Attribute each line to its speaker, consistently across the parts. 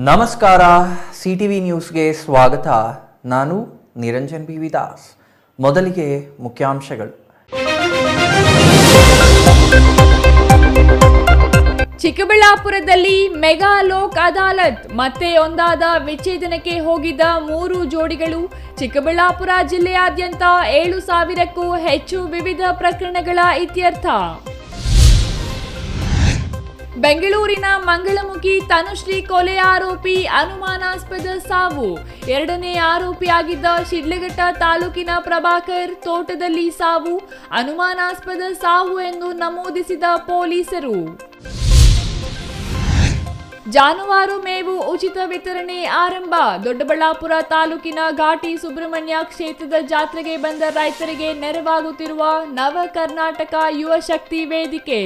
Speaker 1: ನಮಸ್ಕಾರ ಸಿಟಿವಿ ನ್ಯೂಸ್ಗೆ ಸ್ವಾಗತ. ನಾನು ನಿರಂಜನ್ ಬಿ ವಿದಾಸ್. ಮೊದಲಿಗೆ ಮುಖ್ಯಾಂಶಗಳು.
Speaker 2: ಚಿಕ್ಕಬಳ್ಳಾಪುರದಲ್ಲಿ ಮೆಗಾ ಲೋಕ್ ಅದಾಲತ್ ಮತ್ತೆ ಒಂದಾದ ವಿಚ್ಛೇದನಕ್ಕೆ ಹೋಗಿದ್ದ 3 ಜೋಡಿಗಳು. ಚಿಕ್ಕಬಳ್ಳಾಪುರ ಜಿಲ್ಲೆಯಾದ್ಯಂತ 7,000ಕ್ಕೂ ಹೆಚ್ಚು ವಿವಿಧ ಪ್ರಕರಣಗಳ ಇತ್ಯರ್ಥ. ಬೆಂಗಳೂರಿನ ಮಂಗಳಮುಖಿ ತನುಶ್ರೀ ಕೊಲೆ ಆರೋಪಿ ಅನುಮಾನಾಸ್ಪದ ಸಾವು. 2ನೇ ಆರೋಪಿಯಾಗಿದ್ದ ಶಿಡ್ಲಘಟ್ಟ ತಾಲೂಕಿನ ಪ್ರಭಾಕರ್ ತೋಟದಲ್ಲಿ ಸಾವು. ಅನುಮಾನಾಸ್ಪದ ಸಾವು ಎಂದು ನಮೂದಿಸಿದ ಪೊಲೀಸರು. ಜಾನುವಾರು ಮೇವು ಉಚಿತ ವಿತರಣೆ ಆರಂಭ. ದೊಡ್ಡಬಳ್ಳಾಪುರ ತಾಲೂಕಿನ ಘಾಟಿ ಸುಬ್ರಹ್ಮಣ್ಯ ಕ್ಷೇತ್ರದ ಜಾತ್ರೆಗೆ ಬಂದ ರೈತರಿಗೆ ನೆರವಾಗುತ್ತಿರುವ ನವ ಕರ್ನಾಟಕ ಯುವ ಶಕ್ತಿ ವೇದಿಕೆ.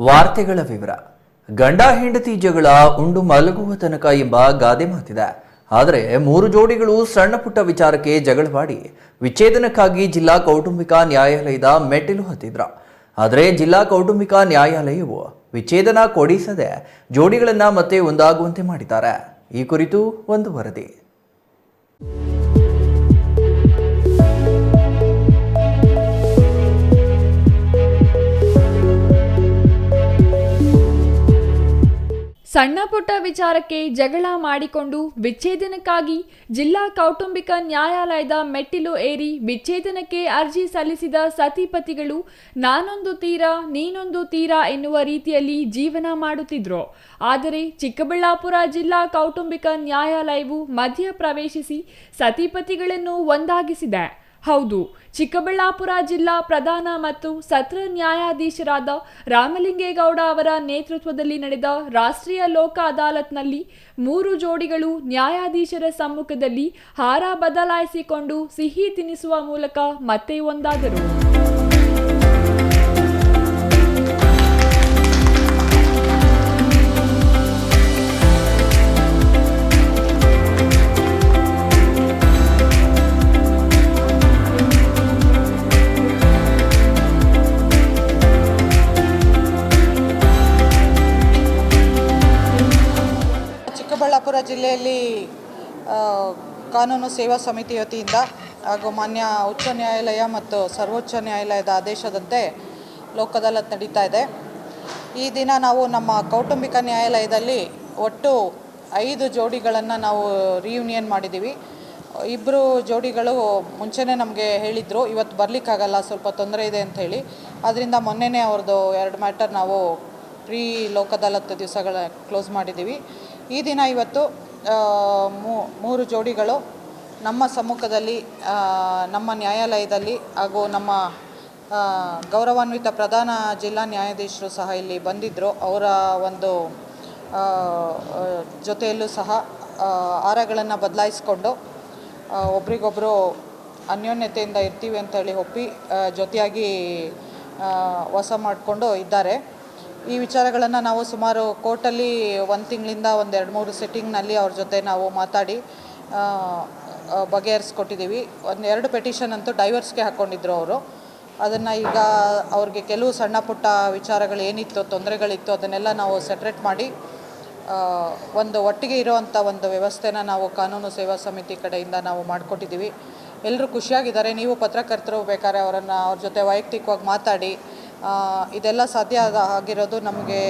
Speaker 1: ವಾರ್ತೆಗಳ ವಿವರ. ಗಂಡ ಹೆಂಡತಿ ಜಗಳ ಉಂಡು ಮಲಗುವ ತನಕ ಎಂಬ ಗಾದೆ ಮಾತಿದೆ. ಆದರೆ 3 ಜೋಡಿಗಳು ಸಣ್ಣ ಪುಟ್ಟ ವಿಚಾರಕ್ಕೆ ಜಗಳವಾಡಿ ವಿಚ್ಛೇದನಕ್ಕಾಗಿ ಜಿಲ್ಲಾ ಕೌಟುಂಬಿಕ ನ್ಯಾಯಾಲಯದ ಮೆಟ್ಟಿಲು ಹತ್ತಿದ್ರ. ಆದರೆ ಜಿಲ್ಲಾ ಕೌಟುಂಬಿಕ ನ್ಯಾಯಾಲಯವು ವಿಚ್ಛೇದನ ಕೊಡಿಸದೆ ಜೋಡಿಗಳನ್ನ ಮತ್ತೆ ಒಂದಾಗುವಂತೆ ಮಾಡಿದ್ದಾರೆ. ಈ ಕುರಿತು ಒಂದು ವರದಿ.
Speaker 2: ಸಣ್ಣ ಪುಟ್ಟ ವಿಚಾರಕ್ಕೆ ಜಗಳ ಮಾಡಿಕೊಂಡು ವಿಚ್ಛೇದನಕ್ಕಾಗಿ ಜಿಲ್ಲಾ ಕೌಟುಂಬಿಕ ನ್ಯಾಯಾಲಯದ ಮೆಟ್ಟಿಲು ಏರಿ ವಿಚ್ಛೇದನಕ್ಕೆ ಅರ್ಜಿ ಸಲ್ಲಿಸಿದ ಸತಿಪತಿಗಳು ನಾನೊಂದು ತೀರ ನೀನೊಂದು ತೀರ ಎನ್ನುವ ರೀತಿಯಲ್ಲಿ ಜೀವನ ಮಾಡುತ್ತಿದ್ರು. ಆದರೆ ಚಿಕ್ಕಬಳ್ಳಾಪುರ ಜಿಲ್ಲಾ ಕೌಟುಂಬಿಕ ನ್ಯಾಯಾಲಯವು ಮಧ್ಯ ಪ್ರವೇಶಿಸಿ ಸತಿಪತಿಗಳನ್ನು ಒಂದಾಗಿಸಿದೆ. ಹೌದು, ಚಿಕ್ಕಬಳ್ಳಾಪುರ ಜಿಲ್ಲಾ ಪ್ರಧಾನ ಮತ್ತು ಸತ್ರ ನ್ಯಾಯಾಧೀಶರಾದ ರಾಮಲಿಂಗೇಗೌಡ ಅವರ ನೇತೃತ್ವದಲ್ಲಿ ನಡೆದ ರಾಷ್ಟ್ರೀಯ ಲೋಕ ಅದಾಲತ್ನಲ್ಲಿ 3 ಜೋಡಿಗಳು ನ್ಯಾಯಾಧೀಶರ ಸಮ್ಮುಖದಲ್ಲಿ ಹಾರ ಬದಲಾಯಿಸಿಕೊಂಡು ಸಿಹಿ ತಿನ್ನಿಸುವ ಮೂಲಕ ಮತ್ತೆ ಒಂದಾದರು.
Speaker 3: ಚಿಕ್ಕಬಳ್ಳಾಪುರ ಜಿಲ್ಲೆಯಲ್ಲಿ ಕಾನೂನು ಸೇವಾ ಸಮಿತಿ ವತಿಯಿಂದ ಹಾಗೂ ಮಾನ್ಯ ಉಚ್ಚ ನ್ಯಾಯಾಲಯ ಮತ್ತು ಸರ್ವೋಚ್ಚ ನ್ಯಾಯಾಲಯದ ಆದೇಶದಂತೆ ಲೋಕ್ ಅದಾಲತ್ ನಡೀತಾ ಇದೆ. ಈ ದಿನ ನಾವು ನಮ್ಮ ಕೌಟುಂಬಿಕ ನ್ಯಾಯಾಲಯದಲ್ಲಿ ಒಟ್ಟು 5 ಜೋಡಿಗಳನ್ನು ನಾವು ರಿಯೂನಿಯನ್ ಮಾಡಿದ್ದೀವಿ. 2 ಜೋಡಿಗಳು ಮುಂಚೆನೇ ನಮಗೆ ಹೇಳಿದರು ಇವತ್ತು ಬರಲಿಕ್ಕಾಗಲ್ಲ, ಸ್ವಲ್ಪ ತೊಂದರೆ ಇದೆ ಅಂತ ಹೇಳಿ. ಆದ್ದರಿಂದ ಮೊನ್ನೆನೇ ಅವ್ರದ್ದು 2 ಮ್ಯಾಟರ್ ನಾವು ಪ್ರೀ ಲೋಕ್ ಅದಾಲತ್ ದಿವಸಗಳ ಕ್ಲೋಸ್ ಮಾಡಿದ್ದೀವಿ. ಈ ದಿನ ಇವತ್ತು 3 ಜೋಡಿಗಳು ನಮ್ಮ ಸಮ್ಮುಖದಲ್ಲಿ ನಮ್ಮ ನ್ಯಾಯಾಲಯದಲ್ಲಿ ಹಾಗೂ ನಮ್ಮ ಗೌರವಾನ್ವಿತ ಪ್ರಧಾನ ಜಿಲ್ಲಾ ನ್ಯಾಯಾಧೀಶರು ಸಹ ಇಲ್ಲಿ ಬಂದಿದ್ದರು. ಅವರ ಒಂದು ಜೊತೆಯಲ್ಲೂ ಸಹ ಆಹಾರಗಳನ್ನು ಬದಲಾಯಿಸ್ಕೊಂಡು ಒಬ್ರಿಗೊಬ್ಬರು ಅನ್ಯೋನ್ಯತೆಯಿಂದ ಇರ್ತೀವಿ ಅಂತೇಳಿ ಒಪ್ಪಿ ಜೊತೆಯಾಗಿ ವಾಸ ಮಾಡಿಕೊಂಡು ಇದ್ದಾರೆ. ಈ ವಿಚಾರಗಳನ್ನು ನಾವು ಸುಮಾರು ಕೋರ್ಟಲ್ಲಿ 1 ತಿಂಗಳಿಂದ 2-3 ಸೆಟ್ಟಿಂಗ್ನಲ್ಲಿ ಅವ್ರ ಜೊತೆ ನಾವು ಮಾತಾಡಿ ಬಗೆಹರಿಸ್ಕೊಟ್ಟಿದ್ದೀವಿ. 2 ಪೆಟಿಷನ್ ಅಂತೂ ಡೈವರ್ಸ್ಗೆ ಹಾಕ್ಕೊಂಡಿದ್ರು ಅವರು. ಅದನ್ನು ಈಗ ಅವ್ರಿಗೆ ಕೆಲವು ಸಣ್ಣ ಪುಟ್ಟ ವಿಚಾರಗಳು ಏನಿತ್ತು, ತೊಂದರೆಗಳಿತ್ತು, ಅದನ್ನೆಲ್ಲ ನಾವು ಸೆಟ್ರೇಟ್ ಮಾಡಿ ಒಂದು ಒಟ್ಟಿಗೆ ಇರೋವಂಥ ಒಂದು ವ್ಯವಸ್ಥೆನ ನಾವು ಕಾನೂನು ಸೇವಾ ಸಮಿತಿ ಕಡೆಯಿಂದ ನಾವು ಮಾಡಿಕೊಟ್ಟಿದ್ದೀವಿ. ಎಲ್ಲರೂ ಖುಷಿಯಾಗಿದ್ದಾರೆ. ನೀವು ಪತ್ರಕರ್ತರು ಬೇಕಾದ್ರೆ ಅವ್ರ ಜೊತೆ ವೈಯಕ್ತಿಕವಾಗಿ ಮಾತಾಡಿ. ಇದೆಲ್ಲ ಸಾಧ್ಯ ಆಗಿರೋದು ನಮಗೆ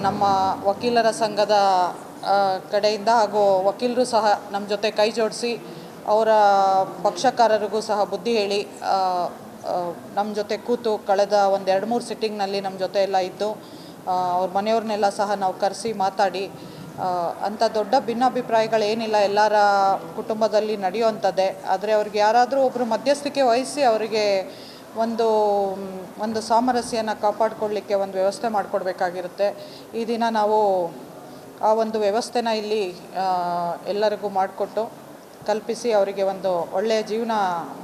Speaker 3: ನಮ್ಮ ವಕೀಲರ ಸಂಘದ ಕಡೆಯಿಂದ ಹಾಗೂ ವಕೀಲರು ಸಹ ನಮ್ಮ ಜೊತೆ ಕೈ ಜೋಡಿಸಿ ಅವರ ಪಕ್ಷಕಾರರಿಗೂ ಸಹ ಬುದ್ಧಿ ಹೇಳಿ ನಮ್ಮ ಜೊತೆ ಕೂತು ಕಳೆದ 2-3 ಸಿಟ್ಟಿಂಗ್ನಲ್ಲಿ ನಮ್ಮ ಜೊತೆ ಎಲ್ಲ ಇದ್ದು ಅವ್ರ ಮನೆಯವ್ರನ್ನೆಲ್ಲ ಸಹ ನಾವು ಕರೆಸಿ ಮಾತಾಡಿ ಅಂಥ ದೊಡ್ಡ ಭಿನ್ನಾಭಿಪ್ರಾಯಗಳೇನಿಲ್ಲ, ಎಲ್ಲರ ಕುಟುಂಬದಲ್ಲಿ ನಡೆಯುವಂಥದ್ದೇ. ಆದರೆ ಅವ್ರಿಗೆ ಯಾರಾದರೂ ಒಬ್ಬರು ಮಧ್ಯಸ್ಥಿಕೆ ವಹಿಸಿ ಅವರಿಗೆ ಒಂದು ಸಾಮರಸ್ಯನ ಕಾಪಾಡಿಕೊಳ್ಳಿಕ್ಕೆ ಒಂದು ವ್ಯವಸ್ಥೆ ಮಾಡಿಕೊಡ್ಬೇಕಾಗಿರುತ್ತೆ. ಈ ದಿನ ನಾವು ಆ ಒಂದು ವ್ಯವಸ್ಥೆನ ಇಲ್ಲಿ ಎಲ್ಲರಿಗೂ ಮಾಡಿಕೊಟ್ಟು ಕಲ್ಪಿಸಿ ಅವರಿಗೆ ಒಂದು ಒಳ್ಳೆಯ ಜೀವನ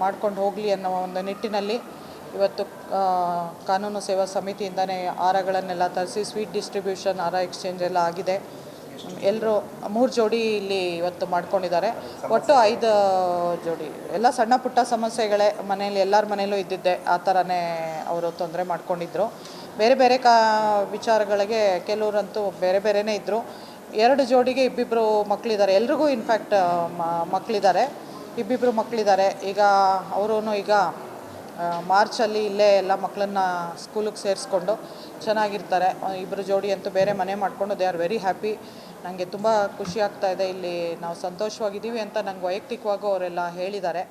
Speaker 3: ಮಾಡ್ಕೊಂಡು ಹೋಗಲಿ ಅನ್ನೋ ಒಂದು ನಿಟ್ಟಿನಲ್ಲಿ ಇವತ್ತು ಕಾನೂನು ಸೇವಾ ಸಮಿತಿಯಿಂದನೇ ಆಹಾರಗಳನ್ನೆಲ್ಲ ತರಿಸಿ ಸ್ವೀಟ್ ಡಿಸ್ಟ್ರಿಬ್ಯೂಷನ್, ಆಹಾರ ಎಕ್ಸ್ಚೇಂಜ್ ಎಲ್ಲ ಆಗಿದೆ. ಎಲ್ಲರೂ 3 ಜೋಡಿ ಇಲ್ಲಿ ಇವತ್ತು ಮಾಡ್ಕೊಂಡಿದ್ದಾರೆ. ಒಟ್ಟು 5 ಜೋಡಿ. ಎಲ್ಲ ಸಣ್ಣ ಪುಟ್ಟ ಸಮಸ್ಯೆಗಳೇ ಮನೇಲಿ, ಎಲ್ಲರ ಮನೇಲೂ ಇದ್ದಿದ್ದೆ. ಆ ಥರನೇ ಅವರು ತೊಂದರೆ ಮಾಡ್ಕೊಂಡಿದ್ರು. ಬೇರೆ ಬೇರೆ ವಿಚಾರಗಳಿಗೆ ಕೆಲವರಂತೂ ಬೇರೆ ಬೇರೆನೇ ಇದ್ದರು. 2 ಜೋಡಿಗೆ ಇಬ್ಬಿಬ್ಬರು ಮಕ್ಕಳಿದ್ದಾರೆ. ಎಲ್ರಿಗೂ ಇನ್ಫ್ಯಾಕ್ಟ್ ಮಕ್ಕಳಿದ್ದಾರೆ, ಇಬ್ಬಿಬ್ಬರು ಮಕ್ಕಳಿದ್ದಾರೆ. ಈಗ ಅವರೂ ಈಗ ಮಾರ್ಚಲ್ಲಿ ಇಲ್ಲೇ ಎಲ್ಲ ಮಕ್ಕಳನ್ನ ಸ್ಕೂಲಿಗೆ ಸೇರಿಸ್ಕೊಂಡು ಚೆನ್ನಾಗಿರ್ತಾರೆ. 2 ಜೋಡಿ ಅಂತೂ ಬೇರೆ ಮನೆ ಮಾಡಿಕೊಂಡು ದೇ ಆರ್ ವೆರಿ ಹ್ಯಾಪಿ. ನನಗೆ ತುಂಬ ಖುಷಿ ಆಗ್ತಾ ಇದೆ. ಇಲ್ಲಿ ನಾವು ಸಂತೋಷವಾಗಿದ್ದೀವಿ ಅಂತ ನಂಗೆ ವೈಯಕ್ತಿಕವಾಗೂ ಅವರೆಲ್ಲ ಹೇಳಿದ್ದಾರೆ.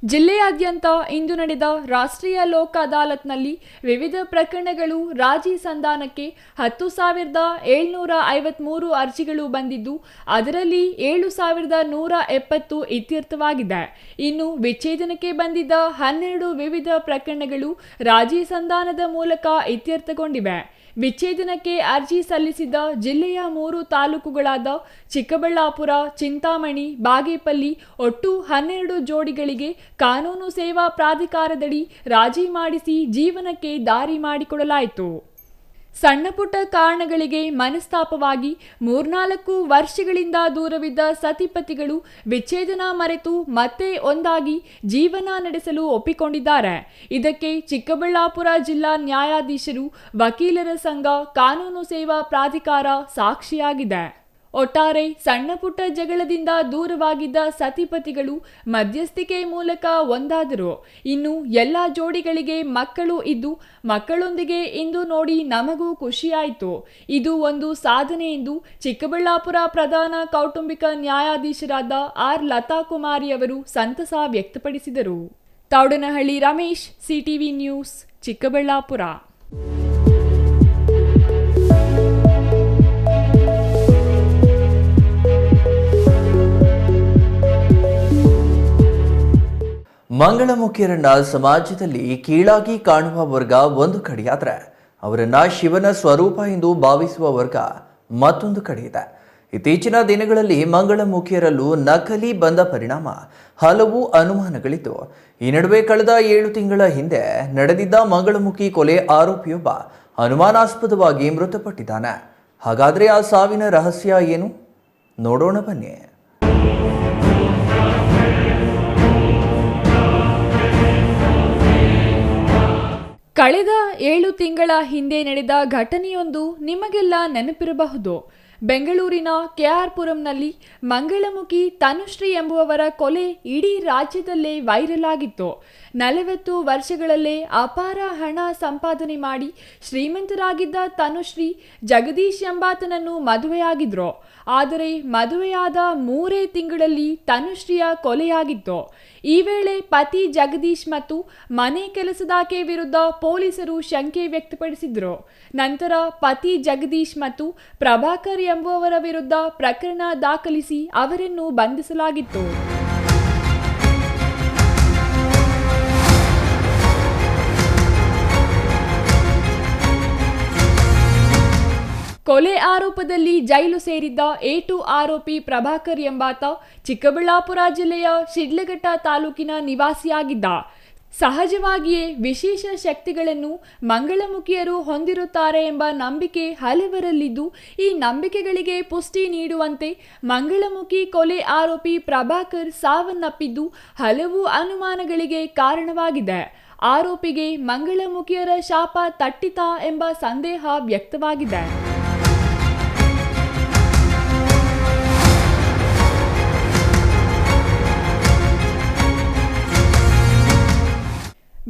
Speaker 2: ಜಿಲ್ಲೆಯಾದ್ಯಂತ ಇಂದು ನಡೆದ ರಾಷ್ಟ್ರೀಯ ಲೋಕ ಅದಾಲತ್ನಲ್ಲಿ ವಿವಿಧ ಪ್ರಕರಣಗಳು ರಾಜಿ ಸಂಧಾನಕ್ಕೆ 10,753 ಅರ್ಜಿಗಳು ಬಂದಿದ್ದು, ಅದರಲ್ಲಿ 7,170 ಇತ್ಯರ್ಥವಾಗಿದೆ. ಇನ್ನು ವಿಚ್ಛೇದನಕ್ಕೆ ಬಂದಿದ್ದ 12 ವಿವಿಧ ಪ್ರಕರಣಗಳು ರಾಜಿ ಸಂಧಾನದ ಮೂಲಕ ಇತ್ಯರ್ಥಗೊಂಡಿವೆ. ವಿಚ್ಛೇದನಕ್ಕೆ ಅರ್ಜಿ ಸಲ್ಲಿಸಿದ ಜಿಲ್ಲೆಯ 3 ತಾಲೂಕುಗಳಾದ ಚಿಕ್ಕಬಳ್ಳಾಪುರ, ಚಿಂತಾಮಣಿ, ಬಾಗೇಪಲ್ಲಿ ಒಟ್ಟು 12 ಜೋಡಿಗಳಿಗೆ ಕಾನೂನು ಸೇವಾ ಪ್ರಾಧಿಕಾರದಡಿ ರಾಜಿ ಮಾಡಿಸಿ ಜೀವನಕ್ಕೆ ದಾರಿ ಮಾಡಿಕೊಡಲಾಯಿತು. ಸಣ್ಣ ಪುಟ್ಟ ಕಾರಣಗಳಿಗೆ ಮನಸ್ತಾಪವಾಗಿ 3-4 ವರ್ಷಗಳಿಂದ ದೂರವಿದ್ದ ಸತಿಪತಿಗಳು ವಿಚ್ಛೇದನ ಮರೆತು ಮತ್ತೆ ಒಂದಾಗಿ ಜೀವನ ನಡೆಸಲು ಒಪ್ಪಿಕೊಂಡಿದ್ದಾರೆ. ಇದಕ್ಕೆ ಚಿಕ್ಕಬಳ್ಳಾಪುರ ಜಿಲ್ಲಾ ನ್ಯಾಯಾಧೀಶರು, ವಕೀಲರ ಸಂಘ, ಕಾನೂನು ಸೇವಾ ಪ್ರಾಧಿಕಾರ ಸಾಕ್ಷಿಯಾಗಿದೆ. ಒಟ್ಟಾರೆ ಸಣ್ಣ ಪುಟ್ಟ ಜಗಳದಿಂದ ದೂರವಾಗಿದ್ದ ಸತಿಪತಿಗಳು ಮಧ್ಯಸ್ಥಿಕೆ ಮೂಲಕ ಒಂದಾದರು. ಇನ್ನು ಎಲ್ಲ ಜೋಡಿಗಳಿಗೆ ಮಕ್ಕಳು ಇದ್ದು, ಮಕ್ಕಳೊಂದಿಗೆ ಇಂದು ನೋಡಿ ನಮಗೂ ಖುಷಿಯಾಯಿತು. ಇದು ಒಂದು ಸಾಧನೆ ಎಂದು ಚಿಕ್ಕಬಳ್ಳಾಪುರ ಪ್ರಧಾನ ಕೌಟುಂಬಿಕ ನ್ಯಾಯಾಧೀಶರಾದ ಆರ್ ಲತಾ ಕುಮಾರಿ ಅವರು ಸಂತಸ ವ್ಯಕ್ತಪಡಿಸಿದರು. Thoudanahalli Ramesh, CTV news, Chikkaballapur.
Speaker 1: ಮಂಗಳಮುಖಿಯರನ್ನ ಸಮಾಜದಲ್ಲಿ ಕೀಳಾಗಿ ಕಾಣುವ ವರ್ಗ ಒಂದು ಕಡೆಯಾದರೆ, ಅವರನ್ನ ಶಿವನ ಸ್ವರೂಪ ಎಂದು ಭಾವಿಸುವ ವರ್ಗ ಮತ್ತೊಂದು ಕಡೆ ಇದೆ. ಇತ್ತೀಚಿನ ದಿನಗಳಲ್ಲಿ ಮಂಗಳಮುಖಿಯರಲ್ಲೂ ನಕಲಿ ಬಂದ ಪರಿಣಾಮ ಹಲವು ಅನುಮಾನಗಳಿದ್ದು, ಈ ನಡುವೆ ಕಳೆದ 7 ತಿಂಗಳ ಹಿಂದೆ ನಡೆದಿದ್ದ ಮಂಗಳಮುಖಿ ಕೊಲೆ ಆರೋಪಿಯೊಬ್ಬ ಅನುಮಾನಾಸ್ಪದವಾಗಿ ಮೃತಪಟ್ಟಿದ್ದಾನೆ. ಹಾಗಾದ್ರೆ ಆ ಸಾವಿನ ರಹಸ್ಯ ಏನು? ನೋಡೋಣ ಬನ್ನಿ.
Speaker 2: ಕಳೆದ 7 ತಿಂಗಳ ಹಿಂದೆ ನಡೆದ ಘಟನೆಯೊಂದು ನಿಮಗೆಲ್ಲ ನೆನಪಿರಬಹುದು. ಬೆಂಗಳೂರಿನ ಕೆಆರ್ಪುರಂನಲ್ಲಿ ಮಂಗಳಮುಖಿ ತನುಶ್ರೀ ಎಂಬುವವರ ಕೊಲೆ ಇಡೀ ರಾಜ್ಯದಲ್ಲೇ ವೈರಲ್ ಆಗಿತ್ತು. 40 ವರ್ಷಗಳಲ್ಲೇ ಅಪಾರ ಹಣ ಸಂಪಾದನೆ ಮಾಡಿ ಶ್ರೀಮಂತರಾಗಿದ್ದ ತನುಶ್ರೀ ಜಗದೀಶ್ ಎಂಬಾತನನ್ನು ಮದುವೆಯಾಗಿದ್ರು. ಆದರೆ ಮದುವೆಯಾದ 3 ತಿಂಗಳಲ್ಲಿ ತನುಶ್ರೀಯ ಕೊಲೆಯಾಗಿತ್ತು. ಈ ವೇಳೆ ಪತಿ ಜಗದೀಶ್ ಮತ್ತು ಮನೆ ಕೆಲಸದಾಕೆ ವಿರುದ್ಧ ಪೊಲೀಸರು ಶಂಕೆ ವ್ಯಕ್ತಪಡಿಸಿದ್ರು. ನಂತರ ಪತಿ ಜಗದೀಶ್ ಮತ್ತು ಪ್ರಭಾಕರ್ ಎಂಬುವವರ ವಿರುದ್ಧ ಪ್ರಕರಣ ದಾಖಲಿಸಿ ಅವರನ್ನು ಬಂಧಿಸಲಾಗಿತ್ತು. ಕೊಲೆ ಆರೋಪದಲ್ಲಿ ಜೈಲು ಸೇರಿದ್ದ A2 ಆರೋಪಿ ಪ್ರಭಾಕರ್ ಎಂಬಾತ ಚಿಕ್ಕಬಳ್ಳಾಪುರ ಜಿಲ್ಲೆಯ ಶಿಡ್ಲಘಟ್ಟ ತಾಲೂಕಿನ ನಿವಾಸಿಯಾಗಿದ್ದ. ಸಹಜವಾಗಿಯೇ ವಿಶೇಷ ಶಕ್ತಿಗಳನ್ನು ಮಂಗಳಮುಖಿಯರು ಹೊಂದಿರುತ್ತಾರೆ ಎಂಬ ನಂಬಿಕೆ ಹಲವರಲ್ಲಿದ್ದು, ಈ ನಂಬಿಕೆಗಳಿಗೆ ಪುಷ್ಟಿ ನೀಡುವಂತೆ ಮಂಗಳಮುಖಿ ಕೊಲೆ ಆರೋಪಿ ಪ್ರಭಾಕರ್ ಸಾವನ್ನಪ್ಪಿದ್ದು ಹಲವು ಅನುಮಾನಗಳಿಗೆ ಕಾರಣವಾಗಿದೆ. ಆರೋಪಿಗೆ ಮಂಗಳಮುಖಿಯರ ಶಾಪ ತಟ್ಟಿತಾ ಎಂಬ ಸಂದೇಹ ವ್ಯಕ್ತವಾಗಿದೆ.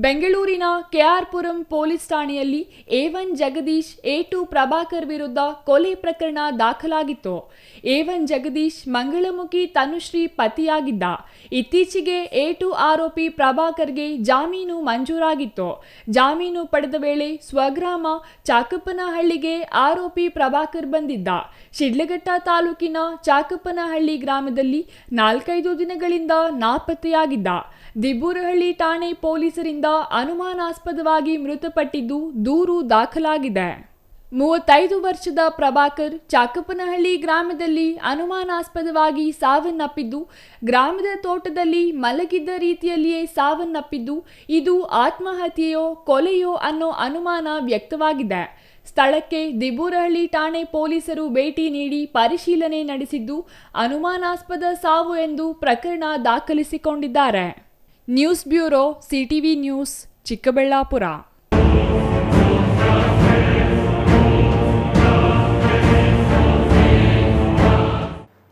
Speaker 2: ಬೆಂಗಳೂರಿನ ಕೆಆರ್ಪುರಂ ಪೊಲೀಸ್ ಠಾಣೆಯಲ್ಲಿ A1 ಜಗದೀಶ್, A2 ಪ್ರಭಾಕರ್ ವಿರುದ್ಧ ಕೊಲೆ ಪ್ರಕರಣ ದಾಖಲಾಗಿತ್ತು. A1 ಜಗದೀಶ್ ಮಂಗಳಮುಖಿ ತನುಶ್ರೀ ಪತಿಯಾಗಿದ್ದ. ಇತ್ತೀಚೆಗೆ A2 ಆರೋಪಿ ಪ್ರಭಾಕರ್ಗೆ ಜಾಮೀನು ಮಂಜೂರಾಗಿತ್ತು. ಜಾಮೀನು ಪಡೆದ ವೇಳೆ ಸ್ವಗ್ರಾಮ ಚಾಕಪ್ಪನಹಳ್ಳಿಗೆ ಆರೋಪಿ ಪ್ರಭಾಕರ್ ಬಂದಿದ್ದ. ಶಿಡ್ಲಘಟ್ಟ ತಾಲೂಕಿನ ಚಾಕಪ್ಪನಹಳ್ಳಿ ಗ್ರಾಮದಲ್ಲಿ 4-5 ದಿನಗಳಿಂದ ನಾಪತ್ತೆಯಾಗಿದ್ದ. ದಿಬ್ಬೂರಹಳ್ಳಿ ಠಾಣೆ ಪೊಲೀಸರಿಂದ ಅನುಮಾನಾಸ್ಪದವಾಗಿ ಮೃತಪಟ್ಟಿದ್ದು ದೂರು ದಾಖಲಾಗಿದೆ. 35 ವರ್ಷದ ಪ್ರಭಾಕರ್ ಚಾಕಪ್ಪನಹಳ್ಳಿ ಗ್ರಾಮದಲ್ಲಿ ಅನುಮಾನಾಸ್ಪದವಾಗಿ ಸಾವನ್ನಪ್ಪಿದ್ದು, ಗ್ರಾಮದ ತೋಟದಲ್ಲಿ ಮಲಗಿದ್ದ ರೀತಿಯಲ್ಲಿಯೇ ಸಾವನ್ನಪ್ಪಿದ್ದು, ಇದು ಆತ್ಮಹತ್ಯೆಯೋ ಕೊಲೆಯೋ ಅನ್ನೋ ಅನುಮಾನ ವ್ಯಕ್ತವಾಗಿದೆ. ಸ್ಥಳಕ್ಕೆ ದಿಬೂರಹಳ್ಳಿ ಠಾಣೆ ಪೊಲೀಸರು ಭೇಟಿ ನೀಡಿ ಪರಿಶೀಲನೆ ನಡೆಸಿದ್ದು ಅನುಮಾನಾಸ್ಪದ ಸಾವು ಎಂದು ಪ್ರಕರಣ ದಾಖಲಿಸಿಕೊಂಡಿದ್ದಾರೆ. News bureau, CTV news, Chikkaballapur.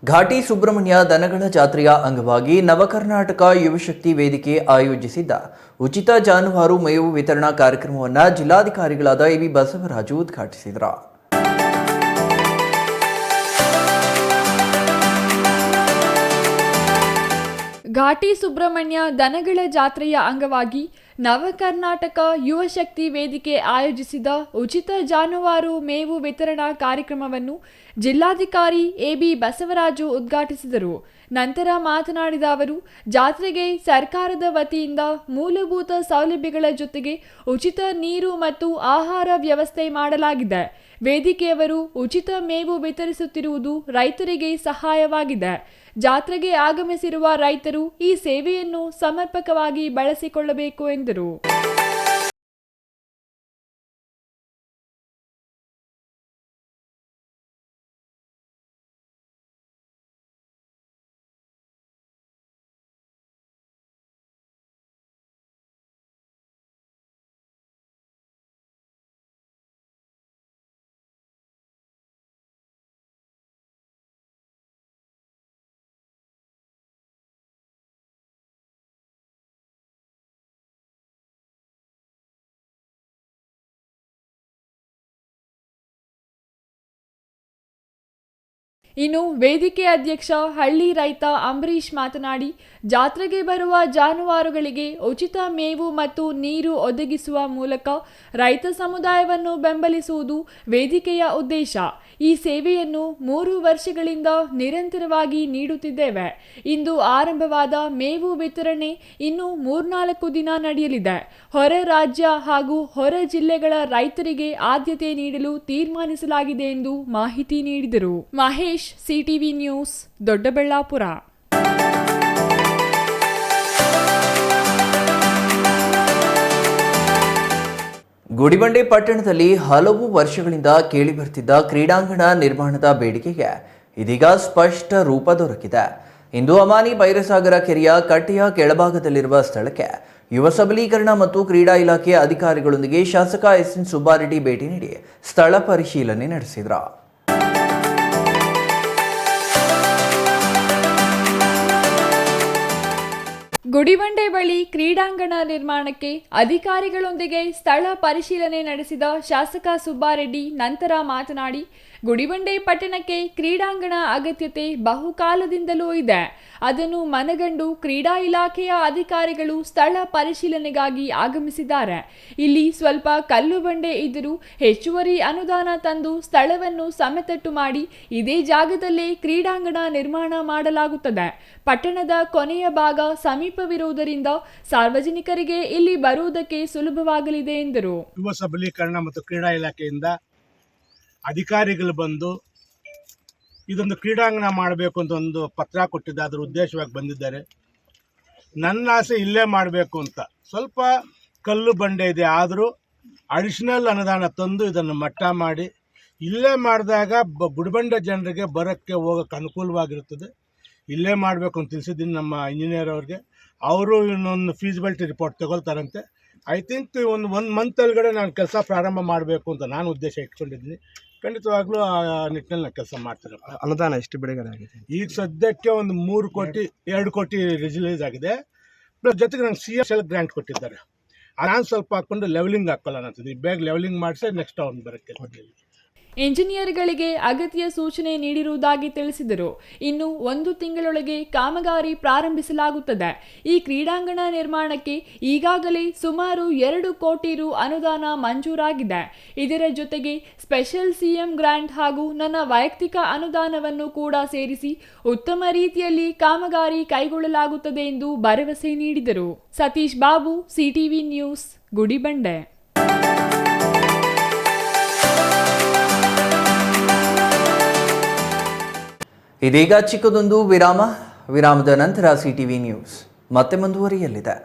Speaker 1: Ghati Subramanya ದನಗಳ ಜಾತ್ರೆಯ ಅಂಗವಾಗಿ ನವಕರ್ನಾಟಕ ಯುವಶಕ್ತಿ ವೇದಿಕೆ ಆಯೋಜಿಸಿದ್ದ ಉಚಿತ ಜಾನುವಾರು ಮೇವು ವಿತರಣಾ ಕಾರ್ಯಕ್ರಮವನ್ನು ಜಿಲ್ಲಾಧಿಕಾರಿಗಳಾದ ಎ.ಬಿ. ಬಸವರಾಜು ಉದ್ಘಾಟಿಸಿದರು.
Speaker 2: ಘಾಟಿ ಸುಬ್ರಹ್ಮಣ್ಯ ದನಗಳ ಜಾತ್ರೆಯ ಅಂಗವಾಗಿ ನವಕರ್ನಾಟಕ ಯುವಶಕ್ತಿ ವೇದಿಕೆ ಆಯೋಜಿಸಿದ ಉಚಿತ ಜಾನುವಾರು ಮೇವು ವಿತರಣಾ ಕಾರ್ಯಕ್ರಮವನ್ನು ಜಿಲ್ಲಾಧಿಕಾರಿ ಎ.ಬಿ. ಬಸವರಾಜು ಉದ್ಘಾಟಿಸಿದರು. ನಂತರ ಮಾತನಾಡಿದ ಅವರು, ಜಾತ್ರೆಗೆ ಸರ್ಕಾರದ ವತಿಯಿಂದ ಮೂಲಭೂತ ಸೌಲಭ್ಯಗಳ ಜೊತೆಗೆ ಉಚಿತ ನೀರು ಮತ್ತು ಆಹಾರ ವ್ಯವಸ್ಥೆ ಮಾಡಲಾಗಿದೆ. ವೇದಿಕೆಯವರು ಉಚಿತ ಮೇವು ವಿತರಿಸುತ್ತಿರುವುದು ರೈತರಿಗೆ ಸಹಾಯವಾಗಿದೆ. ಜಾತ್ರೆಗೆ ಆಗಮಿಸಿರುವ ರೈತರು ಈ ಸೇವೆಯನ್ನು ಸಮರ್ಪಕವಾಗಿ ಬಳಸಿಕೊಳ್ಳಬೇಕು ಎಂದರು. ಇನ್ನು ವೇದಿಕೆ ಅಧ್ಯಕ್ಷ ಹಳ್ಳಿ ರೈತ ಅಂಬರೀಶ್ ಮಾತನಾಡಿ, ಜಾತ್ರೆಗೆ ಬರುವ ಜಾನುವಾರುಗಳಿಗೆ ಉಚಿತ ಮೇವು ಮತ್ತು ನೀರು ಒದಗಿಸುವ ಮೂಲಕ ರೈತ ಸಮುದಾಯವನ್ನು ಬೆಂಬಲಿಸುವುದು ವೇದಿಕೆಯ ಉದ್ದೇಶ. ಈ ಸೇವೆಯನ್ನು 3 ವರ್ಷಗಳಿಂದ ನಿರಂತರವಾಗಿ ನೀಡುತ್ತಿದ್ದೇವೆ. ಇಂದು ಆರಂಭವಾದ ಮೇವು ವಿತರಣೆ ಇನ್ನು 3-4 ದಿನ ನಡೆಯಲಿದೆ. ಹೊರ ರಾಜ್ಯ ಹಾಗೂ ಹೊರ ಜಿಲ್ಲೆಗಳ ರೈತರಿಗೆ ಆದ್ಯತೆ ನೀಡಲು ತೀರ್ಮಾನಿಸಲಾಗಿದೆ ಎಂದು ಮಾಹಿತಿ ನೀಡಿದರು. Mahesh, CTV news, Doddaballapur.
Speaker 1: ಗುಡಿಬಂಡೆ ಪಟ್ಟಣದಲ್ಲಿ ಹಲವು ವರ್ಷಗಳಿಂದ ಕೇಳಿಬರ್ತಿದ್ದ ಕ್ರೀಡಾಂಗಣ ನಿರ್ಮಾಣದ ಬೇಡಿಕೆಗೆ ಇದೀಗ ಸ್ಪಷ್ಟ ರೂಪ ದೊರಕಿದೆ. ಇಂದು ಅಮಾನಿ ಬೈರಸಾಗರ ಕೆರೆಯ ಕಟ್ಟೆಯ ಕೆಳಭಾಗದಲ್ಲಿರುವ ಸ್ಥಳಕ್ಕೆ ಯುವ ಸಬಲೀಕರಣ ಮತ್ತು ಕ್ರೀಡಾ ಇಲಾಖೆ ಅಧಿಕಾರಿಗಳೊಂದಿಗೆ ಶಾಸಕ ಎಸ್.ಎನ್. ಸುಬ್ಬಾರೆಡ್ಡಿ ಭೇಟಿ ನೀಡಿ ಸ್ಥಳ ಪರಿಶೀಲನೆ ನಡೆಸಿದರು.
Speaker 2: ಗುಡಿಬಂಡೆ ಬಳಿ ಕ್ರೀಡಾಂಗಣ ನಿರ್ಮಾಣಕ್ಕೆ ಅಧಿಕಾರಿಗಳೊಂದಿಗೆ ಸ್ಥಳ ಪರಿಶೀಲನೆ ನಡೆಸಿದ ಶಾಸಕ ಸುಬ್ಬಾರೆಡ್ಡಿ ನಂತರ ಮಾತನಾಡಿ, ಗುಡಿಬಂಡೆ ಪಟ್ಟಣಕ್ಕೆ ಕ್ರೀಡಾಂಗಣ ಅಗತ್ಯತೆ ಬಹುಕಾಲದಿಂದಲೂ ಇದೆ. ಅದನ್ನು ಮನಗಂಡು ಕ್ರೀಡಾ ಇಲಾಖೆಯ ಅಧಿಕಾರಿಗಳು ಸ್ಥಳ ಪರಿಶೀಲನೆಗಾಗಿ ಆಗಮಿಸಿದ್ದಾರೆ. ಇಲ್ಲಿ ಸ್ವಲ್ಪ ಕಲ್ಲು ಬಂಡೆ ಇದ್ದರೂ ಹೆಚ್ಚುವರಿ ಅನುದಾನ ತಂದು ಸ್ಥಳವನ್ನು ಸಮತಟ್ಟು ಮಾಡಿ ಇದೇ ಜಾಗದಲ್ಲೇ ಕ್ರೀಡಾಂಗಣ ನಿರ್ಮಾಣ ಮಾಡಲಾಗುತ್ತದೆ. ಪಟ್ಟಣದ ಕೊನೆಯ ಭಾಗ ಸಮೀಪವಿರುವುದರಿಂದ ಸಾರ್ವಜನಿಕರಿಗೆ ಇಲ್ಲಿ ಬರುವುದಕ್ಕೆ ಸುಲಭವಾಗಲಿದೆ ಎಂದರು.
Speaker 4: ಯುವ ಸಬಲೀಕರಣ ಮತ್ತು ಕ್ರೀಡಾ ಇಲಾಖೆಯಿಂದ ಅಧಿಕಾರಿಗಳು ಬಂದು ಇದೊಂದು ಕ್ರೀಡಾಂಗಣ ಮಾಡಬೇಕು ಅಂತ ಒಂದು ಪತ್ರ ಕೊಟ್ಟಿದ್ದ, ಅದರ ಉದ್ದೇಶವಾಗಿ ಬಂದಿದ್ದಾರೆ. ನನ್ನ ಆಸೆ ಇಲ್ಲೇ ಮಾಡಬೇಕು ಅಂತ. ಸ್ವಲ್ಪ ಕಲ್ಲು ಬಂಡೆ ಇದೆ, ಆದರೂ ಅಡಿಷನಲ್ ಅನುದಾನ ತಂದು ಇದನ್ನು ಮಟ್ಟ ಮಾಡಿ ಇಲ್ಲೇ ಮಾಡಿದಾಗ ಗುಡಿಬಂಡೆ ಜನರಿಗೆ ಬರೋಕ್ಕೆ ಹೋಗೋಕ್ಕೆ ಅನುಕೂಲವಾಗಿರುತ್ತದೆ. ಇಲ್ಲೇ ಮಾಡಬೇಕು ಅಂತ ತಿಳಿಸಿದ್ದೀನಿ ನಮ್ಮ ಇಂಜಿನಿಯರ್ ಅವ್ರಿಗೆ. ಅವರು ಇನ್ನೊಂದು ಫೀಸಿಬಿಲಿಟಿ ರಿಪೋರ್ಟ್ ತಗೊಳ್ತಾರಂತೆ. ಐ ಥಿಂಕ್ ಒಂದು ಮಂತ್ ಒಳಗಡೆ ನಾನು ಕೆಲಸ ಪ್ರಾರಂಭ ಮಾಡಬೇಕು ಅಂತ ನಾನು ಉದ್ದೇಶ ಇಟ್ಕೊಂಡಿದ್ದೀನಿ. ಖಂಡಿತವಾಗ್ಲೂ ಆ ನಿಟ್ಟಿನಲ್ಲಿ ನಾನು ಕೆಲಸ ಮಾಡ್ತೀನಿ.
Speaker 5: ಅನುದಾನ ಎಷ್ಟು ಬಿಡುಗಡೆ ಆಗಿದೆ?
Speaker 4: ಈಗ ಸದ್ಯಕ್ಕೆ ಒಂದು 3 ಕೋಟಿ 2 ಕೋಟಿ ರಿಲೀಸ್ ಆಗಿದೆ. ಪ್ಲಸ್ ಜೊತೆಗೆ ನಂಗೆ CSL ಗ್ರ್ಯಾಂಟ್ ಕೊಟ್ಟಿದ್ದಾರೆ. ನಾನು ಸ್ವಲ್ಪ ಹಾಕ್ಕೊಂಡು ಲೆವೆಲಿಂಗ್ ಹಾಕೋಲ್ಲ ಅಂತಿದ್ದೆ. ಬೇಗ ಲೆವೆಲಿಂಗ್ ಮಾಡಿಸಿ ನೆಕ್ಸ್ಟ್ ಅವ್ನು ಬರೋಕ್ಕೆ.
Speaker 2: ಇಂಜಿನಿಯರ್ಗಳಿಗೆ ಅಗತ್ಯ ಸೂಚನೆ ನೀಡಿರುವುದಾಗಿ ತಿಳಿಸಿದರು. ಇನ್ನು 1 ತಿಂಗಳೊಳಗೆ ಕಾಮಗಾರಿ ಪ್ರಾರಂಭಿಸಲಾಗುತ್ತದೆ. ಈ ಕ್ರೀಡಾಂಗಣ ನಿರ್ಮಾಣಕ್ಕೆ ಈಗಾಗಲೇ ಸುಮಾರು 2 ಕೋಟಿ ರು ಅನುದಾನ ಮಂಜೂರಾಗಿದೆ. ಇದರ ಜೊತೆಗೆ ಸ್ಪೆಷಲ್ CM ಗ್ರಾಂಟ್ ಹಾಗೂ ನನ್ನ ವೈಯಕ್ತಿಕ ಅನುದಾನವನ್ನು ಕೂಡ ಸೇರಿಸಿ ಉತ್ತಮ ರೀತಿಯಲ್ಲಿ ಕಾಮಗಾರಿ ಕೈಗೊಳ್ಳಲಾಗುತ್ತದೆ ಎಂದು ಭರವಸೆ ನೀಡಿದರು. Satish Babu, CTV news, Gudibande.
Speaker 1: ಇದೀಗ ಚಿಕ್ಕದೊಂದು ವಿರಾಮದ ನಂತರ ಸಿಟಿವಿ ನ್ಯೂಸ್ ಮತ್ತೆ ಮುಂದುವರಿಯಲಿದೆ.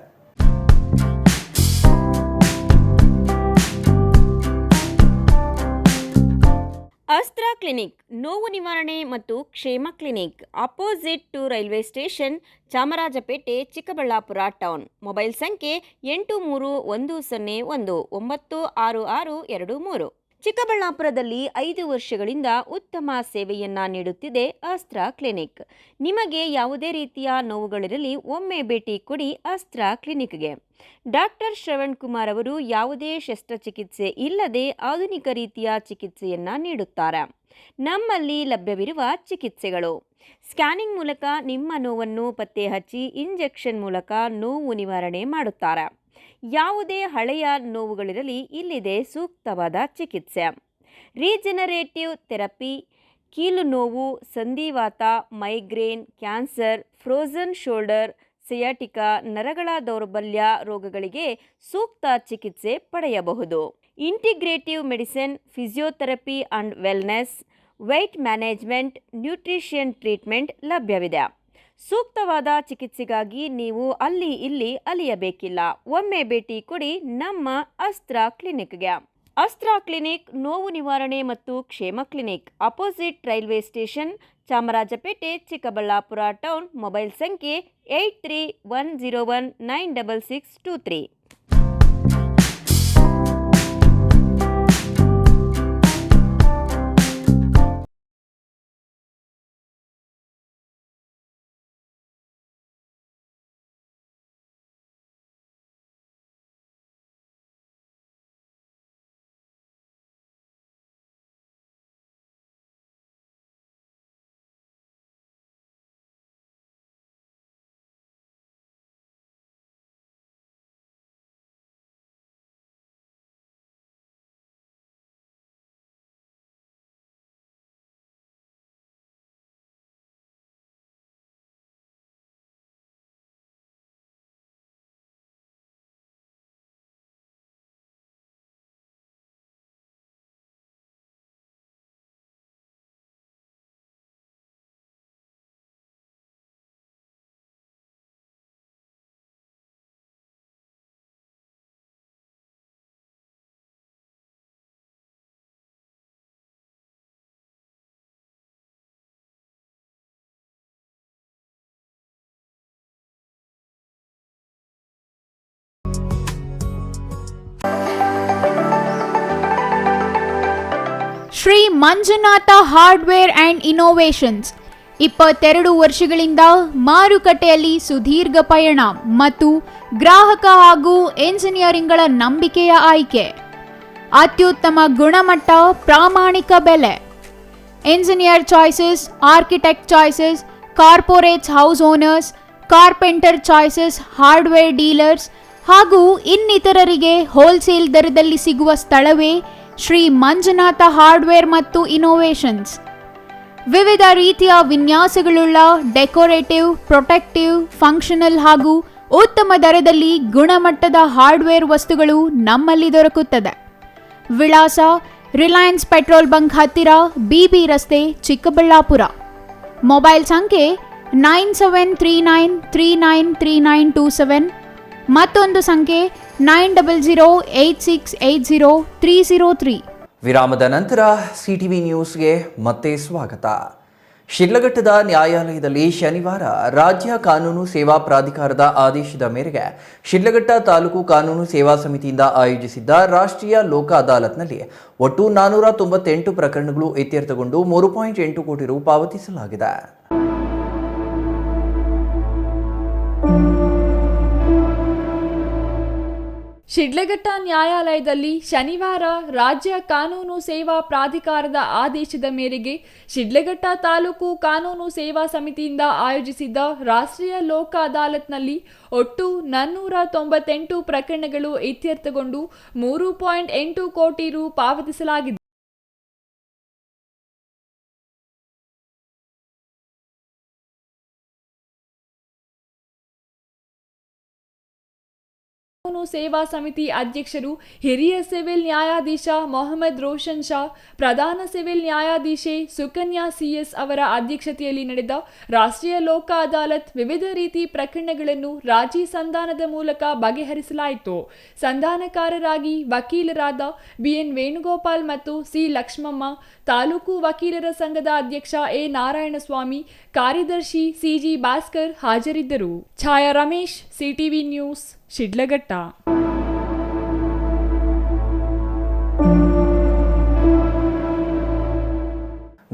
Speaker 5: ಅಸ್ತ್ರ ಕ್ಲಿನಿಕ್ ನೋವು ನಿವಾರಣೆ ಮತ್ತು ಕ್ಷೇಮ clinic opposite to railway station Chamarajapete Chikkaballapura town. Mobile ಸಂಖ್ಯೆ 8310196623. ಚಿಕ್ಕಬಳ್ಳಾಪುರದಲ್ಲಿ 5 ವರ್ಷಗಳಿಂದ ಉತ್ತಮ ಸೇವೆಯನ್ನ ನೀಡುತ್ತಿದೆ ಅಸ್ತ್ರ ಕ್ಲಿನಿಕ್. ನಿಮಗೆ ಯಾವುದೇ ರೀತಿಯ ನೋವುಗಳಿರಲಿ ಒಮ್ಮೆ ಭೇಟಿ ಕೊಡಿ ಅಸ್ತ್ರ ಕ್ಲಿನಿಕ್ಗೆ. ಡಾಕ್ಟರ್ ಶ್ರವಣ್ ಕುಮಾರ್ ಅವರು ಯಾವುದೇ ಶಸ್ತ್ರಚಿಕಿತ್ಸೆ ಇಲ್ಲದೆ ಆಧುನಿಕ ರೀತಿಯ ಚಿಕಿತ್ಸೆಯನ್ನ ನೀಡುತ್ತಾರೆ. ನಮ್ಮಲ್ಲಿ ಲಭ್ಯವಿರುವ ಚಿಕಿತ್ಸೆಗಳು: ಸ್ಕ್ಯಾನಿಂಗ್ ಮೂಲಕ ನಿಮ್ಮ ನೋವನ್ನು ಪತ್ತೆ ಹಚ್ಚಿ ಇಂಜೆಕ್ಷನ್ ಮೂಲಕ ನೋವು ನಿವಾರಣೆ ಮಾಡುತ್ತಾರೆ. ಯಾವುದೇ ಹಳೆಯ ನೋವುಗಳಿರಲಿ ಇಲ್ಲಿದೆ ಸೂಕ್ತವಾದ ಚಿಕಿತ್ಸೆ. ರೀಜನರೇಟಿವ್ ಥೆರಪಿ, ಕೀಲು ನೋವು, ಸಂಧಿವಾತ, migraine, cancer, frozen shoulder, sciatica, ನರಗಳ ದೌರ್ಬಲ್ಯ ರೋಗಗಳಿಗೆ ಸೂಕ್ತ ಚಿಕಿತ್ಸೆ ಪಡೆಯಬಹುದು. Integrative medicine, physiotherapy and wellness, weight management, nutrition treatment ಲಭ್ಯವಿದೆ. ಸೂಕ್ತವಾದ ಚಿಕಿತ್ಸೆಗಾಗಿ ನೀವು ಅಲ್ಲಿ ಇಲ್ಲಿ ಅಲಿಯಬೇಕಿಲ್ಲ. ಒಮ್ಮೆ ಭೇಟಿ ಕೊಡಿ ನಮ್ಮ ಅಸ್ತ್ರ ಕ್ಲಿನಿಕ್ಗೆ. ಅಸ್ತ್ರ ಕ್ಲಿನಿಕ್ ನೋವು ನಿವಾರಣೆ ಮತ್ತು ಕ್ಷೇಮ clinic opposite railway station Chamarajapete Chikkaballapura town. Mobile ಸಂಖ್ಯೆ 8310196623.
Speaker 2: Shri Manjunatha hardware and innovations 22 ವರ್ಷಗಳಿಂದ ಮಾರುಕಟ್ಟೆಯಲ್ಲಿ ಸುದೀರ್ಘ ಪಯಣ ಮತ್ತು ಗ್ರಾಹಕ ಹಾಗೂ ಎಂಜಿನಿಯರಿಂಗ್ಗಳ ನಂಬಿಕೆಯ ಆಯ್ಕೆ. ಅತ್ಯುತ್ತಮ ಗುಣಮಟ್ಟ, ಪ್ರಾಮಾಣಿಕ ಬೆಲೆ. Engineer choices, architect choices, corporates house owners, carpenter choices, hardware dealers ಹಾಗೂ ಇನ್ನಿತರರಿಗೆ ಹೋಲ್ಸೇಲ್ ದರದಲ್ಲಿ ಸಿಗುವ ಸ್ಥಳವೇ ಶ್ರೀ ಮಂಜುನಾಥ ಹಾರ್ಡ್ವೇರ್ ಮತ್ತು ಇನೋವೇಷನ್ಸ್. ವಿವಿಧ ರೀತಿಯ ವಿನ್ಯಾಸಗಳುಳ್ಳ ಡೆಕೋರೇಟಿವ್, ಪ್ರೊಟೆಕ್ಟಿವ್, ಫಂಕ್ಷನಲ್ ಹಾಗೂ ಉತ್ತಮ ದರದಲ್ಲಿ ಗುಣಮಟ್ಟದ ಹಾರ್ಡ್ವೇರ್ ವಸ್ತುಗಳು ನಮ್ಮಲ್ಲಿ ದೊರಕುತ್ತದೆ. ವಿಳಾಸ: ರಿಲಯನ್ಸ್ ಪೆಟ್ರೋಲ್ ಬಂಕ್ ಹತ್ತಿರ, ಬಿಬಿ ರಸ್ತೆ, ಚಿಕ್ಕಬಳ್ಳಾಪುರ. ಮೊಬೈಲ್ ಸಂಖ್ಯೆ 9739393927. ಮತ್ತೊಂದು ಸಂಖ್ಯೆ 9008680303.
Speaker 1: ವಿರಾಮದ ನಂತರ ಸಿಟಿವಿ ನ್ಯೂಸ್ಗೆ ಮತ್ತೆ ಸ್ವಾಗತ. ಶಿಡ್ಲಘಟ್ಟದ ನ್ಯಾಯಾಲಯದಲ್ಲಿ ಶನಿವಾರ ರಾಜ್ಯ ಕಾನೂನು ಸೇವಾ ಪ್ರಾಧಿಕಾರದ ಆದೇಶದ ಮೇರೆಗೆ ಶಿಡ್ಲಘಟ್ಟ ತಾಲೂಕು ಕಾನೂನು ಸೇವಾ ಸಮಿತಿಯಿಂದ ಆಯೋಜಿಸಿದ್ದ ರಾಷ್ಟ್ರೀಯ ಲೋಕ ಅದಾಲತ್ನಲ್ಲಿ ಒಟ್ಟು 498 ಪ್ರಕರಣಗಳು ಇತ್ಯರ್ಥಗೊಂಡು 3.8 ಕೋಟಿ ರು ಪಾವತಿಸಲಾಗಿದೆ.
Speaker 2: ಶಿಡ್ಲಘಟ್ಟ ನ್ಯಾಯಾಲಯದಲ್ಲಿ ಶನಿವಾರ ರಾಜ್ಯ ಕಾನೂನು ಸೇವಾ ಪ್ರಾಧಿಕಾರದ ಆದೇಶದ ಮೇರೆಗೆ ಶಿಡ್ಲಘಟ್ಟ ತಾಲೂಕು ಕಾನೂನು ಸೇವಾ ಸಮಿತಿಯಿಂದ ಆಯೋಜಿಸಿದ್ದ ರಾಷ್ಟ್ರೀಯ ಲೋಕ ಅದಾಲತ್ನಲ್ಲಿ ಒಟ್ಟು 498 ಪ್ರಕರಣಗಳು ಇತ್ಯರ್ಥಗೊಂಡು 3.8 ಕೋಟಿ ರು ಪಾವತಿಸಲಾಗಿದೆ. ಕಾನೂನು ಸೇವಾ ಸಮಿತಿ ಅಧ್ಯಕ್ಷರು ಹಿರಿಯ ಸಿವಿಲ್ ನ್ಯಾಯಾಧೀಶ ಮೊಹಮ್ಮದ್ ರೋಷನ್ ಶಾ, ಪ್ರಧಾನ ಸಿವಿಲ್ ನ್ಯಾಯಾಧೀಶೆ ಸುಕನ್ಯಾ ಸಿಎಸ್ ಅವರ ಅಧ್ಯಕ್ಷತೆಯಲ್ಲಿ ನಡೆದ ರಾಷ್ಟ್ರೀಯ ಲೋಕ ಅದಾಲತ್ ವಿವಿಧ ರೀತಿ ಪ್ರಕರಣಗಳನ್ನು ರಾಜಿ ಸಂಧಾನದ ಮೂಲಕ ಬಗೆಹರಿಸಲಾಯಿತು. ಸಂಧಾನಕಾರರಾಗಿ ವಕೀಲರಾದ ಬಿಎನ್ ವೇಣುಗೋಪಾಲ್ ಮತ್ತು ಸಿ ಲಕ್ಷ್ಮಮ್ಮ, ತಾಲೂಕು ವಕೀಲರ ಸಂಘದ ಅಧ್ಯಕ್ಷ ಎ ನಾರಾಯಣಸ್ವಾಮಿ, ಕಾರ್ಯದರ್ಶಿ ಸಿಜಿ ಭಾಸ್ಕರ್ ಹಾಜರಿದ್ದರು. ಛಾಯಾ ರಮೇಶ್, ಸಿಟಿವಿ ನ್ಯೂಸ್, ಶಿಡ್ಲಘಟ್ಟ.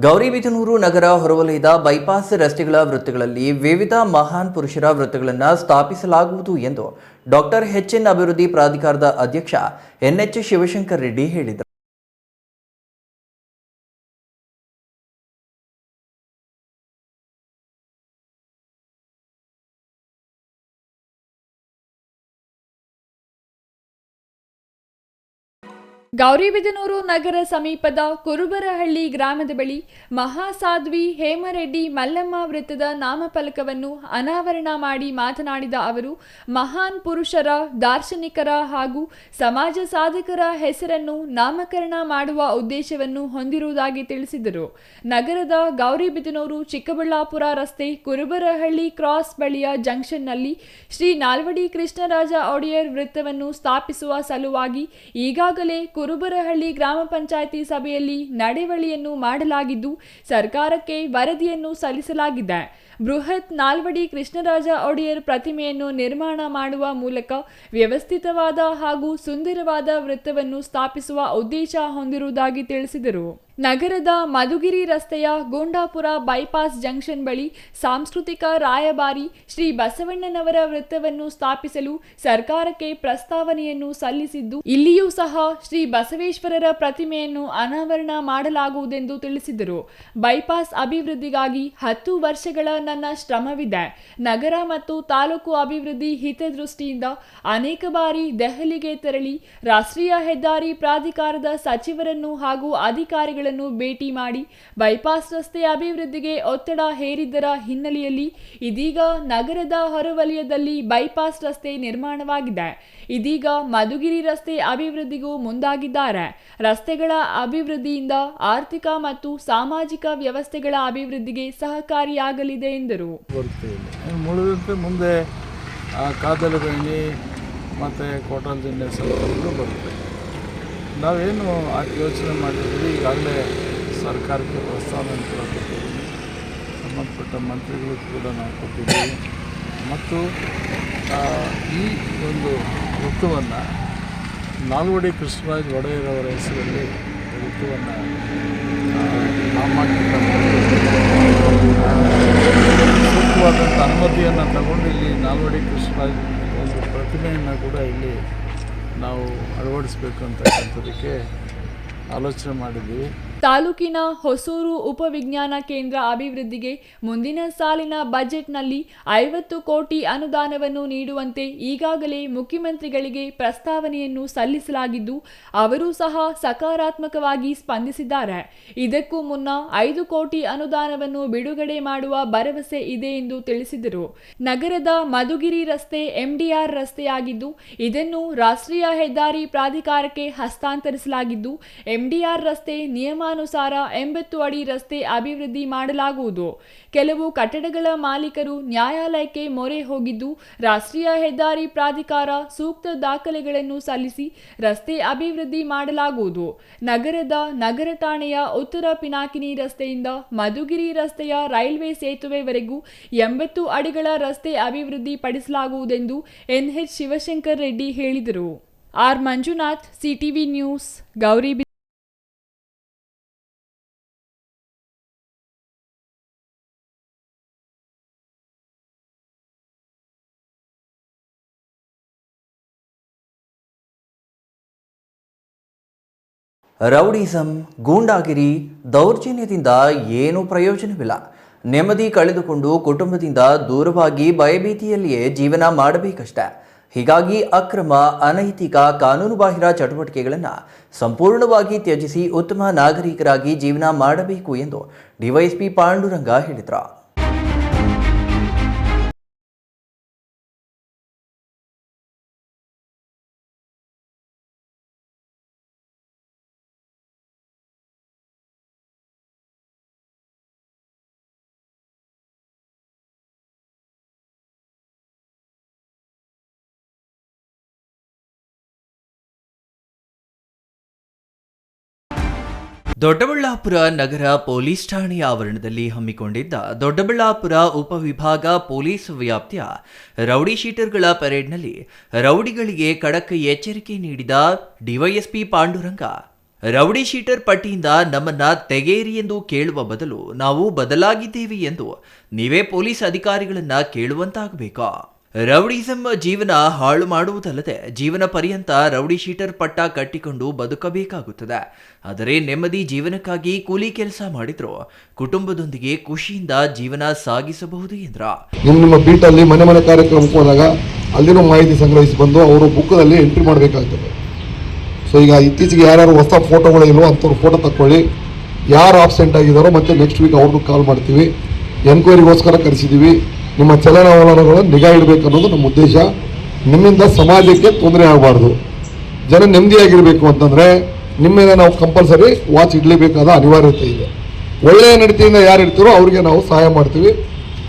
Speaker 1: ಗೌರಿಬಿದನೂರು ನಗರ ಹೊರವಲಯದ ಬೈಪಾಸ್ ರಸ್ತೆಗಳ ವೃತ್ತಗಳಲ್ಲಿ ವಿವಿಧ ಮಹಾನ್ ಪುರುಷರ ವೃತ್ತಗಳನ್ನು ಸ್ಥಾಪಿಸಲಾಗುವುದು ಎಂದು ಡಾಕ್ಟರ್ ಎಚ್ಎನ್ ಅಭಿವೃದ್ಧಿ ಪ್ರಾಧಿಕಾರದ ಅಧ್ಯಕ್ಷ ಎನ್ಎಚ್ ಶಿವಶಂಕರ್ ರೆಡ್ಡಿ ಹೇಳಿದರು.
Speaker 2: ಗೌರಿಬಿದನೂರು ನಗರ ಸಮೀಪದ ಕುರುಬರಹಳ್ಳಿ ಗ್ರಾಮದ ಬಳಿ ಮಹಾಸಾಧ್ವಿ ಹೇಮರೆಡ್ಡಿ ಮಲ್ಲಮ್ಮ ವೃತ್ತದ ನಾಮಫಲಕವನ್ನು ಅನಾವರಣ ಮಾಡಿ ಮಾತನಾಡಿದ ಅವರು, ಮಹಾನ್ ಪುರುಷರ, ದಾರ್ಶನಿಕರ ಹಾಗೂ ಸಮಾಜ ಸಾಧಕರ ಹೆಸರನ್ನು ನಾಮಕರಣ ಮಾಡುವ ಉದ್ದೇಶವನ್ನು ಹೊಂದಿರುವುದಾಗಿ ತಿಳಿಸಿದರು. ನಗರದ ಗೌರಿಬಿದನೂರು ಚಿಕ್ಕಬಳ್ಳಾಪುರ ರಸ್ತೆ ಕುರುಬರಹಳ್ಳಿ ಕ್ರಾಸ್ ಬಳಿಯ ಜಂಕ್ಷನ್ನಲ್ಲಿ ಶ್ರೀ ನಾಲ್ವಡಿ ಕೃಷ್ಣರಾಜ ಒಡೆಯರ್ ವೃತ್ತವನ್ನು ಸ್ಥಾಪಿಸುವ ಸಲುವಾಗಿ ಈಗಾಗಲೇ ಕುರುಬರಹಳ್ಳಿ ಗ್ರಾಮ ಪಂಚಾಯಿತಿ ಸಭೆಯಲ್ಲಿ ನಡೆವಳಿಯನ್ನು ಮಾಡಲಾಗಿದ್ದು, ಸರ್ಕಾರಕ್ಕೆ ವರದಿಯನ್ನು ಸಲ್ಲಿಸಲಾಗಿದೆ. ಬೃಹತ್ ನಾಲ್ವಡಿ ಕೃಷ್ಣರಾಜ ಒಡೆಯರ್ ಪ್ರತಿಮೆಯನ್ನು ನಿರ್ಮಾಣ ಮಾಡುವ ಮೂಲಕ ವ್ಯವಸ್ಥಿತವಾದ ಹಾಗೂ ಸುಂದರವಾದ ವೃತ್ತವನ್ನು ಸ್ಥಾಪಿಸುವ ಉದ್ದೇಶ ಹೊಂದಿರುವುದಾಗಿ ತಿಳಿಸಿದರು. ನಗರದ ಮಧುಗಿರಿ ರಸ್ತೆಯ ಗೋಂಡಾಪುರ ಬೈಪಾಸ್ ಜಂಕ್ಷನ್ ಬಳಿ ಸಾಂಸ್ಕೃತಿಕ ರಾಯಭಾರಿ ಶ್ರೀ ಬಸವಣ್ಣನವರ ವೃತ್ತವನ್ನು ಸ್ಥಾಪಿಸಲು ಸರ್ಕಾರಕ್ಕೆ ಪ್ರಸ್ತಾವನೆಯನ್ನು ಸಲ್ಲಿಸಿದ್ದು, ಇಲ್ಲಿಯೂ ಸಹ ಶ್ರೀ ಬಸವೇಶ್ವರರ ಪ್ರತಿಮೆಯನ್ನು ಅನಾವರಣ ಮಾಡಲಾಗುವುದೆಂದು ತಿಳಿಸಿದರು. ಬೈಪಾಸ್ ಅಭಿವೃದ್ಧಿಗಾಗಿ 10 ವರ್ಷಗಳ ನನ್ನ ಶ್ರಮವಿದೆ. ನಗರ ಮತ್ತು ತಾಲೂಕು ಅಭಿವೃದ್ಧಿ ಹಿತದೃಷ್ಟಿಯಿಂದ ಅನೇಕ ಬಾರಿ ದೆಹಲಿಗೆ ತೆರಳಿ ರಾಷ್ಟ್ರೀಯ ಹೆದ್ದಾರಿ ಪ್ರಾಧಿಕಾರದ ಸಚಿವರನ್ನು ಹಾಗೂ ಅಧಿಕಾರಿಗಳನ್ನು ಭೇಟಿ ಮಾಡಿ ಬೈಪಾಸ್ ರಸ್ತೆ ಅಭಿವೃದ್ಧಿಗೆ ಒತ್ತಡ ಹೇರಿದ್ದರ ಹಿನ್ನೆಲೆಯಲ್ಲಿ ಇದೀಗ ನಗರದ ಹೊರವಲಯದಲ್ಲಿ ಬೈಪಾಸ್ ರಸ್ತೆ ನಿರ್ಮಾಣವಾಗಿದೆ. ಇದೀಗ ಮಧುಗಿರಿ ರಸ್ತೆ ಅಭಿವೃದ್ಧಿಗೂ ಮುಂದಾಗಿದ್ದಾರೆ. ರಸ್ತೆಗಳ ಅಭಿವೃದ್ಧಿಯಿಂದ ಆರ್ಥಿಕ ಮತ್ತು ಸಾಮಾಜಿಕ ವ್ಯವಸ್ಥೆಗಳ ಅಭಿವೃದ್ಧಿಗೆ ಸಹಕಾರಿಯಾಗಲಿದೆ ಎಂದರು.
Speaker 6: ಮುಂದೆ ಕಾದಲಗಣಿ ಮತ್ತು ಕೋಟಲ್ ಜಿಲ್ಲೆ ಸೌಕರ್ಯಗಳು ಬರುತ್ತೆ. ನಾವೇನು ಯೋಚನೆ ಮಾಡಿದ್ವಿ, ಈಗಾಗಲೇ ಸರ್ಕಾರಕ್ಕೆ ಪ್ರಸ್ತಾವನೆ ಕೂಡ ಕೊಟ್ಟಿದ್ದೀವಿ, ಸಂಬಂಧಪಟ್ಟ ಮಂತ್ರಿಗಳು ಕೂಡ ನಾವು ಕೊಟ್ಟಿದ್ದೀವಿ. ಮತ್ತು ಈ ಒಂದು ವೃತ್ತವನ್ನು ನಾಲ್ವಡಿ ಕೃಷ್ಣರಾಜ ಒಡೆಯರವರ ಹೆಸರಲ್ಲಿ ವೃತ್ತವನ್ನು ನಾಮಕರಣ ಸೂಕ್ತವಾದಂಥ ಅನುಮತಿಯನ್ನು ತಗೊಂಡು ಇಲ್ಲಿ ನಾಲ್ವಡಿ ಕೃಷ್ಣರಾಜ ಒಂದು ಪ್ರತಿಮೆಯನ್ನು ಕೂಡ ಇಲ್ಲಿ ನಾವು ಅಳವಡಿಸಬೇಕು ಅಂತಕ್ಕಂಥದ್ದಕ್ಕೆ ಆಲೋಚನೆ ಮಾಡಿದ್ದೀವಿ.
Speaker 2: ತಾಲೂಕಿನ ಹೊಸೂರು ಉಪವಿಜ್ಞಾನ ಕೇಂದ್ರ ಅಭಿವೃದ್ಧಿಗೆ ಮುಂದಿನ ಸಾಲಿನ ಬಜೆಟ್ನಲ್ಲಿ 50 ಕೋಟಿ ಅನುದಾನವನ್ನು ನೀಡುವಂತೆ ಈಗಾಗಲೇ ಮುಖ್ಯಮಂತ್ರಿಗಳಿಗೆ ಪ್ರಸ್ತಾವನೆಯನ್ನು ಸಲ್ಲಿಸಲಾಗಿದ್ದು, ಅವರೂ ಸಹ ಸಕಾರಾತ್ಮಕವಾಗಿ ಸ್ಪಂದಿಸಿದ್ದಾರೆ. ಇದಕ್ಕೂ ಮುನ್ನ 5 ಕೋಟಿ ಅನುದಾನವನ್ನು ಬಿಡುಗಡೆ ಮಾಡುವ ಭರವಸೆ ಇದೆ ಎಂದು ತಿಳಿಸಿದರು. ನಗರದ ಮಧುಗಿರಿ ರಸ್ತೆ ಎಂಡಿಆರ್ ರಸ್ತೆಯಾಗಿದ್ದು, ಇದನ್ನು ರಾಷ್ಟ್ರೀಯ ಹೆದ್ದಾರಿ ಪ್ರಾಧಿಕಾರಕ್ಕೆ ಹಸ್ತಾಂತರಿಸಲಾಗಿದ್ದು, ಎಂಡಿಆರ್ ರಸ್ತೆ ನಿಯಮಾನುಸಾರ 80 ಅಡಿ ರಸ್ತೆ ಅಭಿವೃದ್ಧಿ ಮಾಡಲಾಗುವುದು. ಕೆಲವು ಕಟ್ಟಡಗಳ ಮಾಲೀಕರು ನ್ಯಾಯಾಲಯಕ್ಕೆ ಮೊರೆ ಹೋಗಿದ್ದು, ರಾಷ್ಟ್ರೀಯ ಹೆದ್ದಾರಿ ಪ್ರಾಧಿಕಾರ ಸೂಕ್ತ ದಾಖಲೆಗಳನ್ನು ಸಲ್ಲಿಸಿ ರಸ್ತೆ ಅಭಿವೃದ್ಧಿ ಮಾಡಲಾಗುವುದು. ನಗರದ ನಗರ ಠಾಣೆಯ ಉತ್ತರ ಪಿನಾಕಿನಿ ರಸ್ತೆಯಿಂದ ಮಧುಗಿರಿ ರಸ್ತೆಯ ರೈಲ್ವೆ ಸೇತುವೆವರೆಗೂ 80 ಅಡಿಗಳ ರಸ್ತೆ ಅಭಿವೃದ್ಧಿ ಪಡಿಸಲಾಗುವುದೆಂದು ಎನ್ಎಚ್ ಶಿವಶಂಕರ್ ರೆಡ್ಡಿ ಹೇಳಿದರು. R Manjunath, CTV news, Gauribidanur.
Speaker 1: Rowdyism, ಗೂಂಡಾಗಿರಿ, ದೌರ್ಜನ್ಯದಿಂದ ಏನೂ ಪ್ರಯೋಜನವಿಲ್ಲ. ನೆಮ್ಮದಿ ಕಳೆದುಕೊಂಡು ಕುಟುಂಬದಿಂದ ದೂರವಾಗಿ ಭಯಭೀತಿಯಲ್ಲಿಯೇ ಜೀವನ ಮಾಡಬೇಕಷ್ಟೆ. ಹೀಗಾಗಿ ಅಕ್ರಮ, ಅನೈತಿಕ, ಕಾನೂನುಬಾಹಿರ ಚಟುವಟಿಕೆಗಳನ್ನು ಸಂಪೂರ್ಣವಾಗಿ ತ್ಯಜಿಸಿ ಉತ್ತಮ ನಾಗರಿಕರಾಗಿ ಜೀವನ ಮಾಡಬೇಕು ಎಂದು ಡಿವೈಎಸ್ಪಿ ಪಾಂಡುರಂಗ ಹೇಳಿದರು. ದೊಡ್ಡಬಳ್ಳಾಪುರ ನಗರ ಪೊಲೀಸ್ ಠಾಣೆಯ ಆವರಣದಲ್ಲಿ ಹಮ್ಮಿಕೊಂಡಿದ್ದ ದೊಡ್ಡಬಳ್ಳಾಪುರ ಉಪವಿಭಾಗ ಪೊಲೀಸ್ ವ್ಯಾಪ್ತಿಯ ರೌಡಿ ಶೀಟರ್ಗಳ ಪರೇಡ್ನಲ್ಲಿ ರೌಡಿಗಳಿಗೆ ಖಡಕ್ ಎಚ್ಚರಿಕೆ ನೀಡಿದ ಡಿವೈಎಸ್ಪಿ ಪಾಂಡುರಂಗ, ರೌಡಿ ಶೀಟರ್ ಪಟ್ಟಿಯಿಂದ ನಮ್ಮನ್ನ ತೆಗೆಯಿರಿ ಎಂದು ಕೇಳುವ ಬದಲು ನಾವು ಬದಲಾಗಿದ್ದೇವೆ ಎಂದು ನೀವೇ ಪೊಲೀಸ್ ಅಧಿಕಾರಿಗಳನ್ನ ಕೇಳುವಂತಾಗಬೇಕಾ? ರೌಡಿಸಂ ಜೀವನ ಹಾಳು ಮಾಡುವುದಲ್ಲದೆ ಜೀವನ ಪರ್ಯಂತ ರೌಡಿ ಶೀಟರ್ ಪಟ್ಟ ಕಟ್ಟಿಕೊಂಡು ಬದುಕಬೇಕಾಗುತ್ತದೆ. ಆದರೆ ನೆಮ್ಮದಿ ಜೀವನಕ್ಕಾಗಿ ಕೂಲಿ ಕೆಲಸ ಮಾಡಿದ್ರು ಕುಟುಂಬದೊಂದಿಗೆ ಖುಷಿಯಿಂದ ಜೀವನ ಸಾಗಿಸಬಹುದು ಎಂದ್ರ.
Speaker 7: ನಿಮ್ಮ ಬೀಟಲ್ಲಿ ಮನೆ ಮನೆ ಕಾರ್ಯಕ್ರಮಕ್ಕೆ ಹೋದಾಗ ಅಲ್ಲಿನ ಮಾಹಿತಿ ಸಂಗ್ರಹಿಸಿ ಬಂದು ಅವರು ಬುಕ್ನಲ್ಲಿ ಎಂಟ್ರಿ ಮಾಡಬೇಕಾಗ್ತದೆ. ಸೊ ಈಗ ಇತ್ತೀಚೆಗೆ ಯಾರ್ಯಾರು ಹೊಸ ಫೋಟೋಗಳು ಇಲ್ವೋ ಅಂಥವ್ರು ಫೋಟೋ ತಕ್ಕೊಳ್ಳಿ. ಯಾರು ಆಬ್ಸೆಂಟ್ ಆಗಿದ್ದಾರೋ ಮತ್ತೆ ನೆಕ್ಸ್ಟ್ ವೀಕ್ ಅವ್ರಿಗೂ ಕಾಲ್ ಮಾಡ್ತೀವಿ, ಎನ್ಕ್ವೈರಿಗೋಸ್ಕರ ಕರೆಸಿದ್ದೀವಿ. ನಿಮ್ಮ ಚಲನವಲನಗಳನ್ನು ನಿಗಾ ಇಡಬೇಕು ಅನ್ನೋದು ನಮ್ಮ ಉದ್ದೇಶ. ನಿಮ್ಮಿಂದ ಸಮಾಜಕ್ಕೆ ತೊಂದರೆ ಆಗಬಾರ್ದು, ಜನ ನೆಮ್ಮದಿಯಾಗಿರಬೇಕು ಅಂತಂದರೆ ನಿಮ್ಮ ಮೇಲೆ ನಾವು ಕಂಪಲ್ಸರಿ ವಾಚ್ ಇಡಲೇಬೇಕಾದ ಅನಿವಾರ್ಯತೆ ಇದೆ. ಒಳ್ಳೆಯ ನಡತೆಯಿಂದ ಯಾರು ಇರ್ತೀರೋ ಅವರಿಗೆ ನಾವು ಸಹಾಯ ಮಾಡ್ತೀವಿ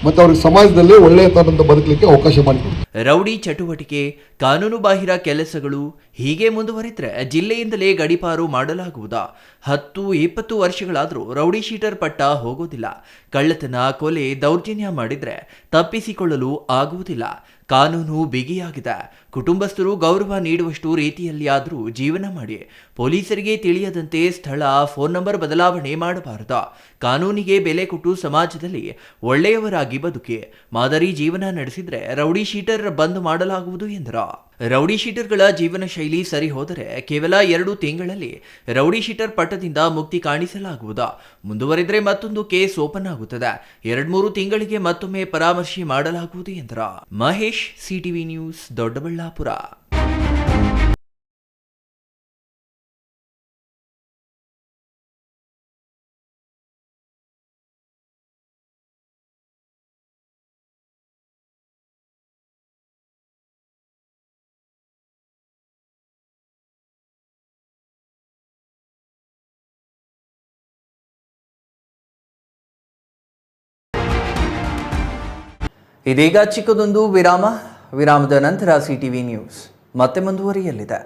Speaker 7: ಮತ್ತು ಅವ್ರಿಗೆ ಸಮಾಜದಲ್ಲಿ ಒಳ್ಳೆಯ ತನಂತ ಬದುಕಲಿಕ್ಕೆ ಅವಕಾಶ ಮಾಡಿಕೊಡ್ತೀವಿ.
Speaker 1: ರೌಡಿ ಚಟುವಟಿಕೆ, ಕಾನೂನು ಬಾಹಿರ ಕೆಲಸಗಳು ಹೀಗೆ ಮುಂದುವರಿದ್ರೆ ಜಿಲ್ಲೆಯಿಂದಲೇ ಗಡೀಪಾರು ಮಾಡಲಾಗುವುದಾ? 10-20 ವರ್ಷಗಳಾದರೂ ರೌಡಿ ಶೀಟರ್ ಪಟ್ಟ ಹೋಗೋದಿಲ್ಲ. ಕಳ್ಳತನ, ಕೊಲೆ, ದೌರ್ಜನ್ಯ ಮಾಡಿದ್ರೆ ತಪ್ಪಿಸಿಕೊಳ್ಳಲು ಆಗುವುದಿಲ್ಲ. ಕಾನೂನು ಬಿಗಿಯಾಗಿದೆ. ಕುಟುಂಬಸ್ಥರು ಗೌರವ ನೀಡುವಷ್ಟು ರೀತಿಯಲ್ಲಿ ಆದರೂ ಜೀವನ ಮಾಡಿ. ಪೊಲೀಸರಿಗೆ ತಿಳಿಯದಂತೆ ಸ್ಥಳ, ಫೋನ್ ನಂಬರ್ ಬದಲಾವಣೆ ಮಾಡಬಾರದು. ಕಾನೂನಿಗೆ ಬೆಲೆ ಕೊಟ್ಟು ಸಮಾಜದಲ್ಲಿ ಒಳ್ಳೆಯವರಾಗಿ ಬದುಕಿ ಮಾದರಿ ಜೀವನ ನಡೆಸಿದ್ರೆ ರೌಡಿ ಶೀಟರ್ ಬಂದ್ ಮಾಡಲಾಗುವುದು ಎಂದರು. ರೌಡಿ ಶೀಟರ್ಗಳ ಜೀವನ ಶೈಲಿ ಸರಿ ಹೋದರೆ ಕೇವಲ 2 ತಿಂಗಳಲ್ಲಿ ರೌಡಿ ಶೀಟರ್ ಪಟ್ಟದಿಂದ ಮುಕ್ತಿ ಕಾಣಿಸಲಾಗುವುದು. ಮುಂದುವರೆದರೆ ಮತ್ತೊಂದು ಕೇಸ್ ಓಪನ್ ಆಗುತ್ತದೆ. 2-3 ತಿಂಗಳಿಗೆ ಮತ್ತೊಮ್ಮೆ ಪರಾಮರ್ಶೆ ಮಾಡಲಾಗುವುದು ಎಂದರು. Mahesh, CTV news, Doddaballapura. ಇದೀಗ ಚಿಕ್ಕದೊಂದು ವಿರಾಮದ ನಂತರ ಸಿಟಿವಿ ನ್ಯೂಸ್ ಮತ್ತೆ ಮುಂದುವರಿಯಲಿದೆ.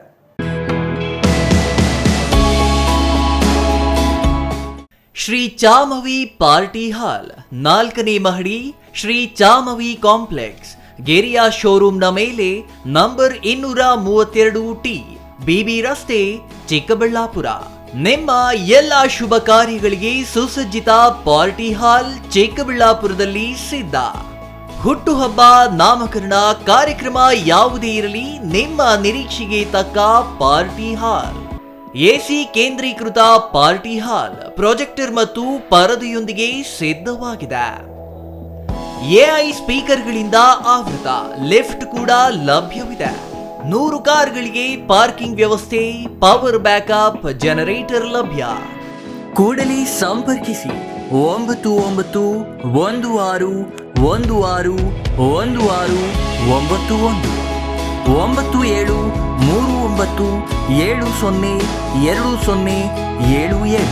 Speaker 1: ಶ್ರೀ ಚಾಮವಿ ಪಾರ್ಟಿ ಹಾಲ್, 4ನೇ ಮಹಡಿ, ಶ್ರೀ ಚಾಮವಿ ಕಾಂಪ್ಲೆಕ್ಸ್, ಗೆರಿಯಾ ಶೋರೂಮ್ನ ಮೇಲೆ, ನಂಬರ್ 232T, ಬಿಬಿ ರಸ್ತೆ, ಚಿಕ್ಕಬಳ್ಳಾಪುರ. ನಿಮ್ಮ ಎಲ್ಲ ಶುಭ ಕಾರ್ಯಗಳಿಗೆ ಸುಸಜ್ಜಿತ ಪಾರ್ಟಿ ಹಾಲ್ ಚಿಕ್ಕಬಳ್ಳಾಪುರದಲ್ಲಿ ಸಿದ್ಧ. ಹುಟ್ಟುಹಬ್ಬ, ನಾಮಕರಣ, ಕಾರ್ಯಕ್ರಮ ಯಾವುದೇ ಇರಲಿ, ನಿಮ್ಮ ನಿರೀಕ್ಷೆಗೆ ತಕ್ಕ ಪಾರ್ಟಿ ಹಾಲ್. ಎಸಿ ಕೇಂದ್ರೀಕೃತ ಪಾರ್ಟಿ ಹಾಲ್, ಪ್ರೊಜೆಕ್ಟರ್ ಮತ್ತು ಪರದೆಯೊಂದಿಗೆ ಸಿದ್ಧವಾಗಿದೆ. ಎಐ ಸ್ಪೀಕರ್ಗಳಿಂದ ಆವೃತ, ಲಿಫ್ಟ್ ಕೂಡ ಲಭ್ಯವಿದೆ. 100 ಕಾರ್ಗಳಿಗೆ ಪಾರ್ಕಿಂಗ್ ವ್ಯವಸ್ಥೆ, ಪವರ್ ಬ್ಯಾಕಪ್, ಜನರೇಟರ್ ಲಭ್ಯ. ಕೂಡಲೇ ಸಂಪರ್ಕಿಸಿ 9916161691 9739702077.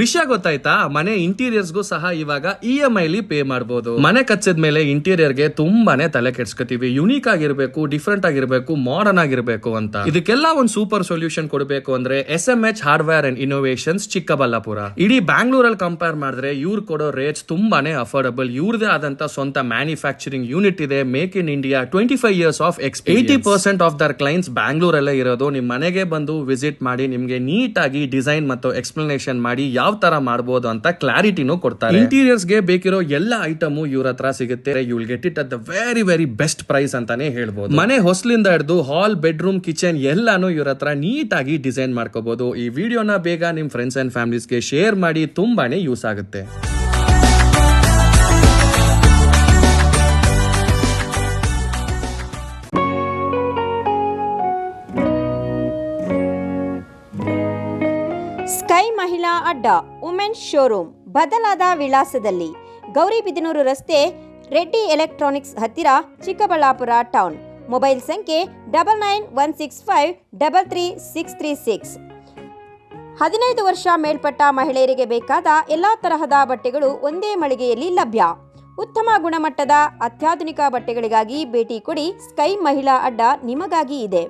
Speaker 8: ವಿಷಯ ಗೊತ್ತಾಯ್ತಾ? ಮನೆ ಇಂಟೀರಿಯರ್ಸ್ಗೂ ಸಹ ಇವಾಗ EMI ಪೇ ಮಾಡಬಹುದು. ಮನೆ ಕಚ್ಚಿದ ಮೇಲೆ ಇಂಟೀರಿಯರ್ಗೆ ತುಂಬಾನೇ ತಲೆ ಕೆಡ್ಸ್ಕೊತೀವಿ. ಯುನೀಕ್ ಆಗಿರ್ಬೇಕು, ಡಿಫ್ರೆಂಟ್ ಆಗಿರ್ಬೇಕು, ಮಾಡರ್ನ್ ಆಗಿರ್ಬೇಕು ಅಂತ. ಇದಕ್ಕೆಲ್ಲ ಒಂದು ಸೂಪರ್ ಸೊಲ್ಯೂಷನ್ ಕೊಡಬೇಕು ಅಂದ್ರೆ SMH hardware and innovations Chikkaballapura. ಇಡೀ ಬ್ಯಾಂಗ್ಳೂರಲ್ಲಿ ಕಂಪೇರ್ ಮಾಡಿದ್ರೆ ಇವ್ರು ಕೊಡೋ ರೇಟ್ಸ್ ತುಂಬಾನೇ ಅಫೋರ್ಡಬಲ್. ಇವ್ರದೇ ಆದಂತ ಸ್ವಂತ ಮ್ಯಾನುಫ್ಯಾಕ್ಚರಿಂಗ್ ಯೂನಿಟ್ ಇದೆ. Make in India, 25 years of experience. 80% of their clients ಬ್ಯಾಂಗ್ಳೂರಲ್ಲೇ ಇರೋದು. ನಿಮ್ ಮನೆಗೆ ಬಂದು ವಿಸಿಟ್ ಮಾಡಿ ನಿಮ್ಗೆ ನೀಟ್ ಆಗಿ ಡಿಸೈನ್ ಮತ್ತು ಎಕ್ಸ್ಪ್ಲನೇಷನ್ ಮಾಡಿ ಯಾವ ತರ ಮಾಡಬಹುದು ಅಂತ ಕ್ಲಾರಿಟಿನೂ ಕೊಡ್ತಾರೆ. ಇಂಟೀರಿಯರ್ಸ್ ಗೆ ಬೇಕಿರೋ ಎಲ್ಲ ಐಟಮ್ ಇವ್ರ ಹತ್ರ ಸಿಗುತ್ತೆ. You will get it at the very best price ಅಂತಾನೆ ಹೇಳ್ಬೋದು. ಮನೆ ಹೊಸಲಿಂದ ಹಿಡಿದು ಹಾಲ್, ಬೆಡ್ರೂಮ್, ಕಿಚನ್ ಎಲ್ಲಾನು ಇವ್ರ ಹತ್ರ ನೀಟ್ ಆಗಿ ಡಿಸೈನ್ ಮಾಡ್ಕೋಬಹುದು. ಈ ವಿಡಿಯೋನ ಬೇಗ ನಿಮ್ ಫ್ರೆಂಡ್ಸ್ ಅಂಡ್ ಫ್ಯಾಮಿಲೀಸ್ಗೆ ಶೇರ್ ಮಾಡಿ, ತುಂಬಾನೇ ಯೂಸ್ ಆಗುತ್ತೆ.
Speaker 5: ಸ್ಕೈ ಮಹಿಳಾ ಅಡ್ಡ, ವುಮೆನ್ಸ್ ಶೋರೂಮ್ ಬದಲಾದ ವಿಳಾಸದಲ್ಲಿ, ಗೌರಿಬಿದನೂರು ರಸ್ತೆ, ರೆಡ್ಡಿ ಎಲೆಕ್ಟ್ರಾನಿಕ್ಸ್ ಹತ್ತಿರ, ಚಿಕ್ಕಬಳ್ಳಾಪುರ ಟೌನ್. ಮೊಬೈಲ್ ಸಂಖ್ಯೆ 9916533636. 15 ವರ್ಷ ಮೇಲ್ಪಟ್ಟ ಮಹಿಳೆಯರಿಗೆ ಬೇಕಾದ ಎಲ್ಲ ತರಹದ ಬಟ್ಟೆಗಳು ಒಂದೇ ಮಳಿಗೆಯಲ್ಲಿ ಲಭ್ಯ. ಉತ್ತಮ ಗುಣಮಟ್ಟದ ಅತ್ಯಾಧುನಿಕ ಬಟ್ಟೆಗಳಿಗಾಗಿ ಭೇಟಿ ಕೊಡಿ. ಸ್ಕೈ ಮಹಿಳಾ ಅಡ್ಡ ನಿಮಗಾಗಿ ಇದೆ.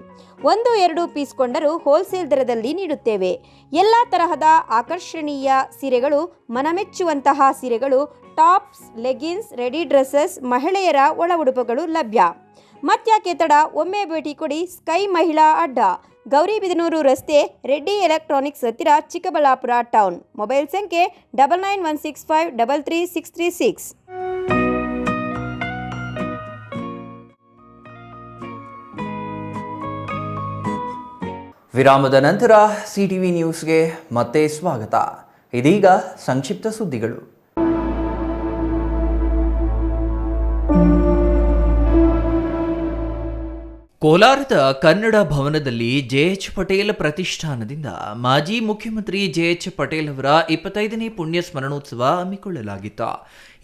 Speaker 5: 1-2 ಪೀಸ್ ಕೊಂಡರೂ ಹೋಲ್ಸೇಲ್ ದರದಲ್ಲಿ ನೀಡುತ್ತೇವೆ. ಎಲ್ಲ ತರಹದ ಆಕರ್ಷಣೀಯ ಸೀರೆಗಳು, ಮನಮೆಚ್ಚುವಂತಹ ಸೀರೆಗಳು, ಟಾಪ್ಸ್, ಲೆಗಿನ್ಸ್, ರೆಡಿ ಡ್ರೆಸ್ಸಸ್, ಮಹಿಳೆಯರ ಒಳ ಉಡುಪುಗಳು ಲಭ್ಯ. ಮತ್ತ್ಯಾಕೆ ತಡ, ಒಮ್ಮೆ ಭೇಟಿ ಕೊಡಿ. ಸ್ಕೈ ಮಹಿಳಾ ಅಡ್ಡ, ಗೌರಿಬಿದನೂರು ರಸ್ತೆ, ರೆಡ್ಡಿ ಎಲೆಕ್ಟ್ರಾನಿಕ್ಸ್ ಹತ್ತಿರ, ಚಿಕ್ಕಬಳ್ಳಾಪುರ ಟೌನ್. ಮೊಬೈಲ್ ಸಂಖ್ಯೆ 9916533636.
Speaker 1: ವಿರಾಮದ ನಂತರ ಸಿಟಿವಿ ನ್ಯೂಸ್ಗೆ ಮತ್ತೆ ಸ್ವಾಗತ. ಇದೀಗ ಸಂಕ್ಷಿಪ್ತ ಸುದ್ದಿಗಳು. ಕೋಲಾರದ ಕನ್ನಡ ಭವನದಲ್ಲಿ ಜೆಎಚ್ ಪಟೇಲ್ ಪ್ರತಿಷ್ಠಾನದಿಂದ ಮಾಜಿ ಮುಖ್ಯಮಂತ್ರಿ ಜೆಎಚ್ ಪಟೇಲ್ ಅವರ 25ನೇ ಪುಣ್ಯ ಸ್ಮರಣೋತ್ಸವ ಹಮ್ಮಿಕೊಳ್ಳಲಾಗಿತ್ತು.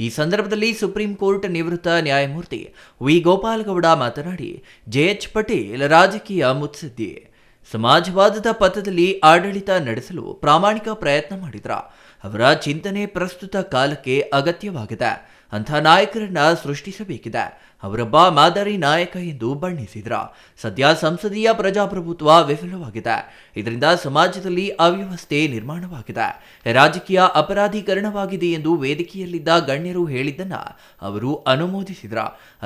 Speaker 1: ಈ ಸಂದರ್ಭದಲ್ಲಿ ಸುಪ್ರೀಂ ಕೋರ್ಟ್ ನಿವೃತ್ತ ನ್ಯಾಯಮೂರ್ತಿ ವಿ ಗೋಪಾಲಗೌಡ ಮಾತನಾಡಿ, ಜೆಎಚ್ ಪಟೇಲ್ ರಾಜಕೀಯ ಮುತ್ಸದ್ದಿ, ಸಮಾಜವಾದದ ಪಥದಲ್ಲಿ ಆಡಳಿತ ನಡೆಸಲು ಪ್ರಾಮಾಣಿಕ ಪ್ರಯತ್ನ ಮಾಡಿದ್ರ. ಅವರ ಚಿಂತನೆ ಪ್ರಸ್ತುತ ಕಾಲಕ್ಕೆ ಅಗತ್ಯವಾಗಿದೆ. ಅಂಥ ನಾಯಕರನ್ನ ಸೃಷ್ಟಿಸಬೇಕಿದೆ. ಅವರೊಬ್ಬ ಮಾದರಿ ನಾಯಕ ಎಂದು ಬಣ್ಣಿಸಿದ್ರ. ಸದ್ಯ ಸಂಸದೀಯ ಪ್ರಜಾಪ್ರಭುತ್ವ ವಿಫಲವಾಗಿದೆ. ಇದರಿಂದ ಸಮಾಜದಲ್ಲಿ ಅವ್ಯವಸ್ಥೆ ನಿರ್ಮಾಣವಾಗಿದೆ, ರಾಜಕೀಯ ಅಪರಾಧೀಕರಣವಾಗಿದೆ ಎಂದು ವೇದಿಕೆಯಲ್ಲಿದ್ದ ಗಣ್ಯರು ಹೇಳಿದ್ದನ್ನ ಅವರು ಅನುಮೋದಿಸಿದ್ರ.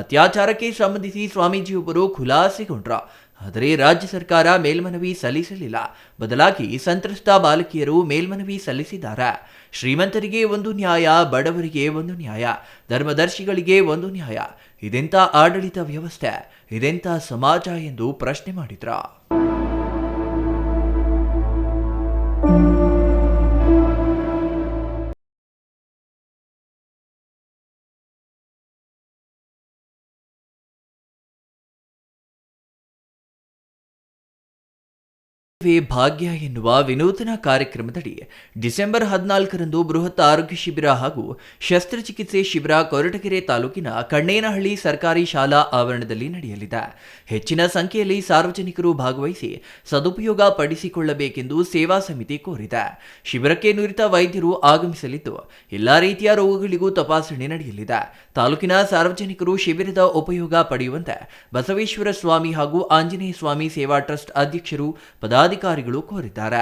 Speaker 1: ಅತ್ಯಾಚಾರಕ್ಕೆ ಸಂಬಂಧಿಸಿ ಸ್ವಾಮೀಜಿಯೊಬ್ಬರು ಖುಲಾಸೆಗೊಂಡ್ರ. ಆದರೆ ರಾಜ್ಯ ಸರ್ಕಾರ ಮೇಲ್ಮನವಿ ಸಲ್ಲಿಸಲಿಲ್ಲ. ಬದಲಾಗಿ ಸಂತ್ರಸ್ತ ಬಾಲಕಿಯರು ಮೇಲ್ಮನವಿ ಸಲ್ಲಿಸಿದ್ದಾರೆ. ಶ್ರೀಮಂತರಿಗೆ ಒಂದು ನ್ಯಾಯ, ಬಡವರಿಗೆ ಒಂದು ನ್ಯಾಯ, ಧರ್ಮದರ್ಶಿಗಳಿಗೆ ಒಂದು ನ್ಯಾಯ. ಇದೆಂಥ ಆಡಳಿತ ವ್ಯವಸ್ಥೆ, ಇದೆಂಥ ಸಮಾಜ ಎಂದು ಪ್ರಶ್ನೆ ಮಾಡಿದ್ರ. ಭಾಗ್ಯ ಎನ್ನುವ ವಿನೂತನ ಕಾರ್ಯಕ್ರಮದಡಿ ಡಿಸೆಂಬರ್ 14ರಂದು ಬೃಹತ್ ಆರೋಗ್ಯ ಶಿಬಿರ ಹಾಗೂ ಶಸ್ತ್ರಚಿಕಿತ್ಸೆ ಶಿಬಿರ ಕೊರಟಗೆರೆ ತಾಲೂಕಿನ ಕಣ್ಣೇನಹಳ್ಳಿ ಸರ್ಕಾರಿ ಶಾಲಾ ಆವರಣದಲ್ಲಿ ನಡೆಯಲಿದೆ. ಹೆಚ್ಚಿನ ಸಂಖ್ಯೆಯಲ್ಲಿ ಸಾರ್ವಜನಿಕರು ಭಾಗವಹಿಸಿ ಸದುಪಯೋಗ ಪಡಿಸಿಕೊಳ್ಳಬೇಕೆಂದು ಸೇವಾ ಸಮಿತಿ ಕೋರಿದೆ. ಶಿಬಿರಕ್ಕೆ ನುರಿತ ವೈದ್ಯರು ಆಗಮಿಸಲಿದ್ದು ಎಲ್ಲಾ ರೀತಿಯ ರೋಗಗಳಿಗೂ ತಪಾಸಣೆ ನಡೆಯಲಿದೆ. ತಾಲೂಕಿನ ಸಾರ್ವಜನಿಕರು ಶಿಬಿರದ ಉಪಯೋಗ ಪಡೆಯುವಂತೆ ಬಸವೇಶ್ವರ ಸ್ವಾಮಿ ಹಾಗೂ ಆಂಜನೇಯ ಸ್ವಾಮಿ ಸೇವಾ ಟ್ರಸ್ಟ್ ಅಧ್ಯಕ್ಷರು, ಪದಾಧಿಕಾರಿಗಳು ಕೋರಿದ್ದಾರೆ.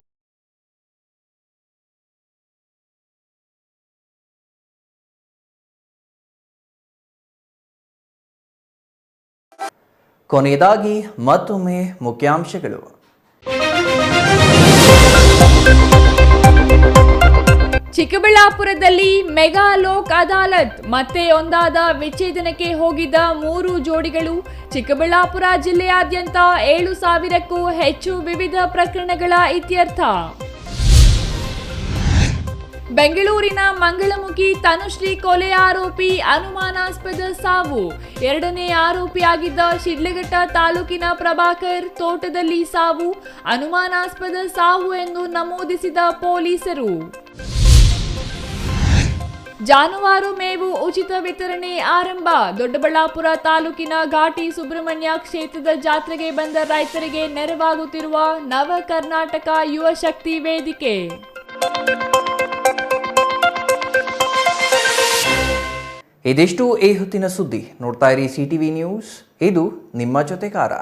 Speaker 1: ಕೊನೆಯದಾಗಿ ಮತ್ತೊಮ್ಮೆ ಮುಖ್ಯಾಂಶಗಳು.
Speaker 2: ಚಿಕ್ಕಬಳ್ಳಾಪುರದಲ್ಲಿ ಮೆಗಾ ಲೋಕ್ ಅದಾಲತ್, ಮತ್ತೆ ಒಂದಾದ ವಿಚ್ಛೇದನಕ್ಕೆ ಹೋಗಿದ್ದ 3 ಜೋಡಿಗಳು. ಚಿಕ್ಕಬಳ್ಳಾಪುರ ಜಿಲ್ಲೆಯಾದ್ಯಂತ 7,000ಕ್ಕೂ ಹೆಚ್ಚು ವಿವಿಧ ಪ್ರಕರಣಗಳ ಇತ್ಯರ್ಥ. ಬೆಂಗಳೂರಿನ ಮಂಗಳಮುಖಿ ತನುಶ್ರೀ ಕೊಲೆ ಆರೋಪಿ ಅನುಮಾನಾಸ್ಪದ ಸಾವು. 2ನೇ ಆರೋಪಿಯಾಗಿದ್ದ ಶಿಡ್ಲಘಟ್ಟ ತಾಲೂಕಿನ ಪ್ರಭಾಕರ್ ತೋಟದಲ್ಲಿ ಸಾವು. ಅನುಮಾನಾಸ್ಪದ ಸಾವು ಎಂದು ನಮೂದಿಸಿದ ಪೊಲೀಸರು. ಜಾನುವಾರು ಮೇವು ಉಚಿತ ವಿತರಣೆ ಆರಂಭ. ದೊಡ್ಡಬಳ್ಳಾಪುರ ತಾಲೂಕಿನ ಘಾಟಿ ಸುಬ್ರಹ್ಮಣ್ಯ ಕ್ಷೇತ್ರದ ಜಾತ್ರೆಗೆ ಬಂದ ರೈತರಿಗೆ ನೆರವಾಗುತ್ತಿರುವ ನವ ಕರ್ನಾಟಕ ಯುವ ಶಕ್ತಿ ವೇದಿಕೆ.
Speaker 1: ಇದಿಷ್ಟು ಈ ಹೊತ್ತಿನ ಸುದ್ದಿ. ನೋಡ್ತಾ ಇರಿ ಸಿಟಿವಿ ನ್ಯೂಸ್, ಇದು ನಿಮ್ಮ ಜೊತೆಗಾರ.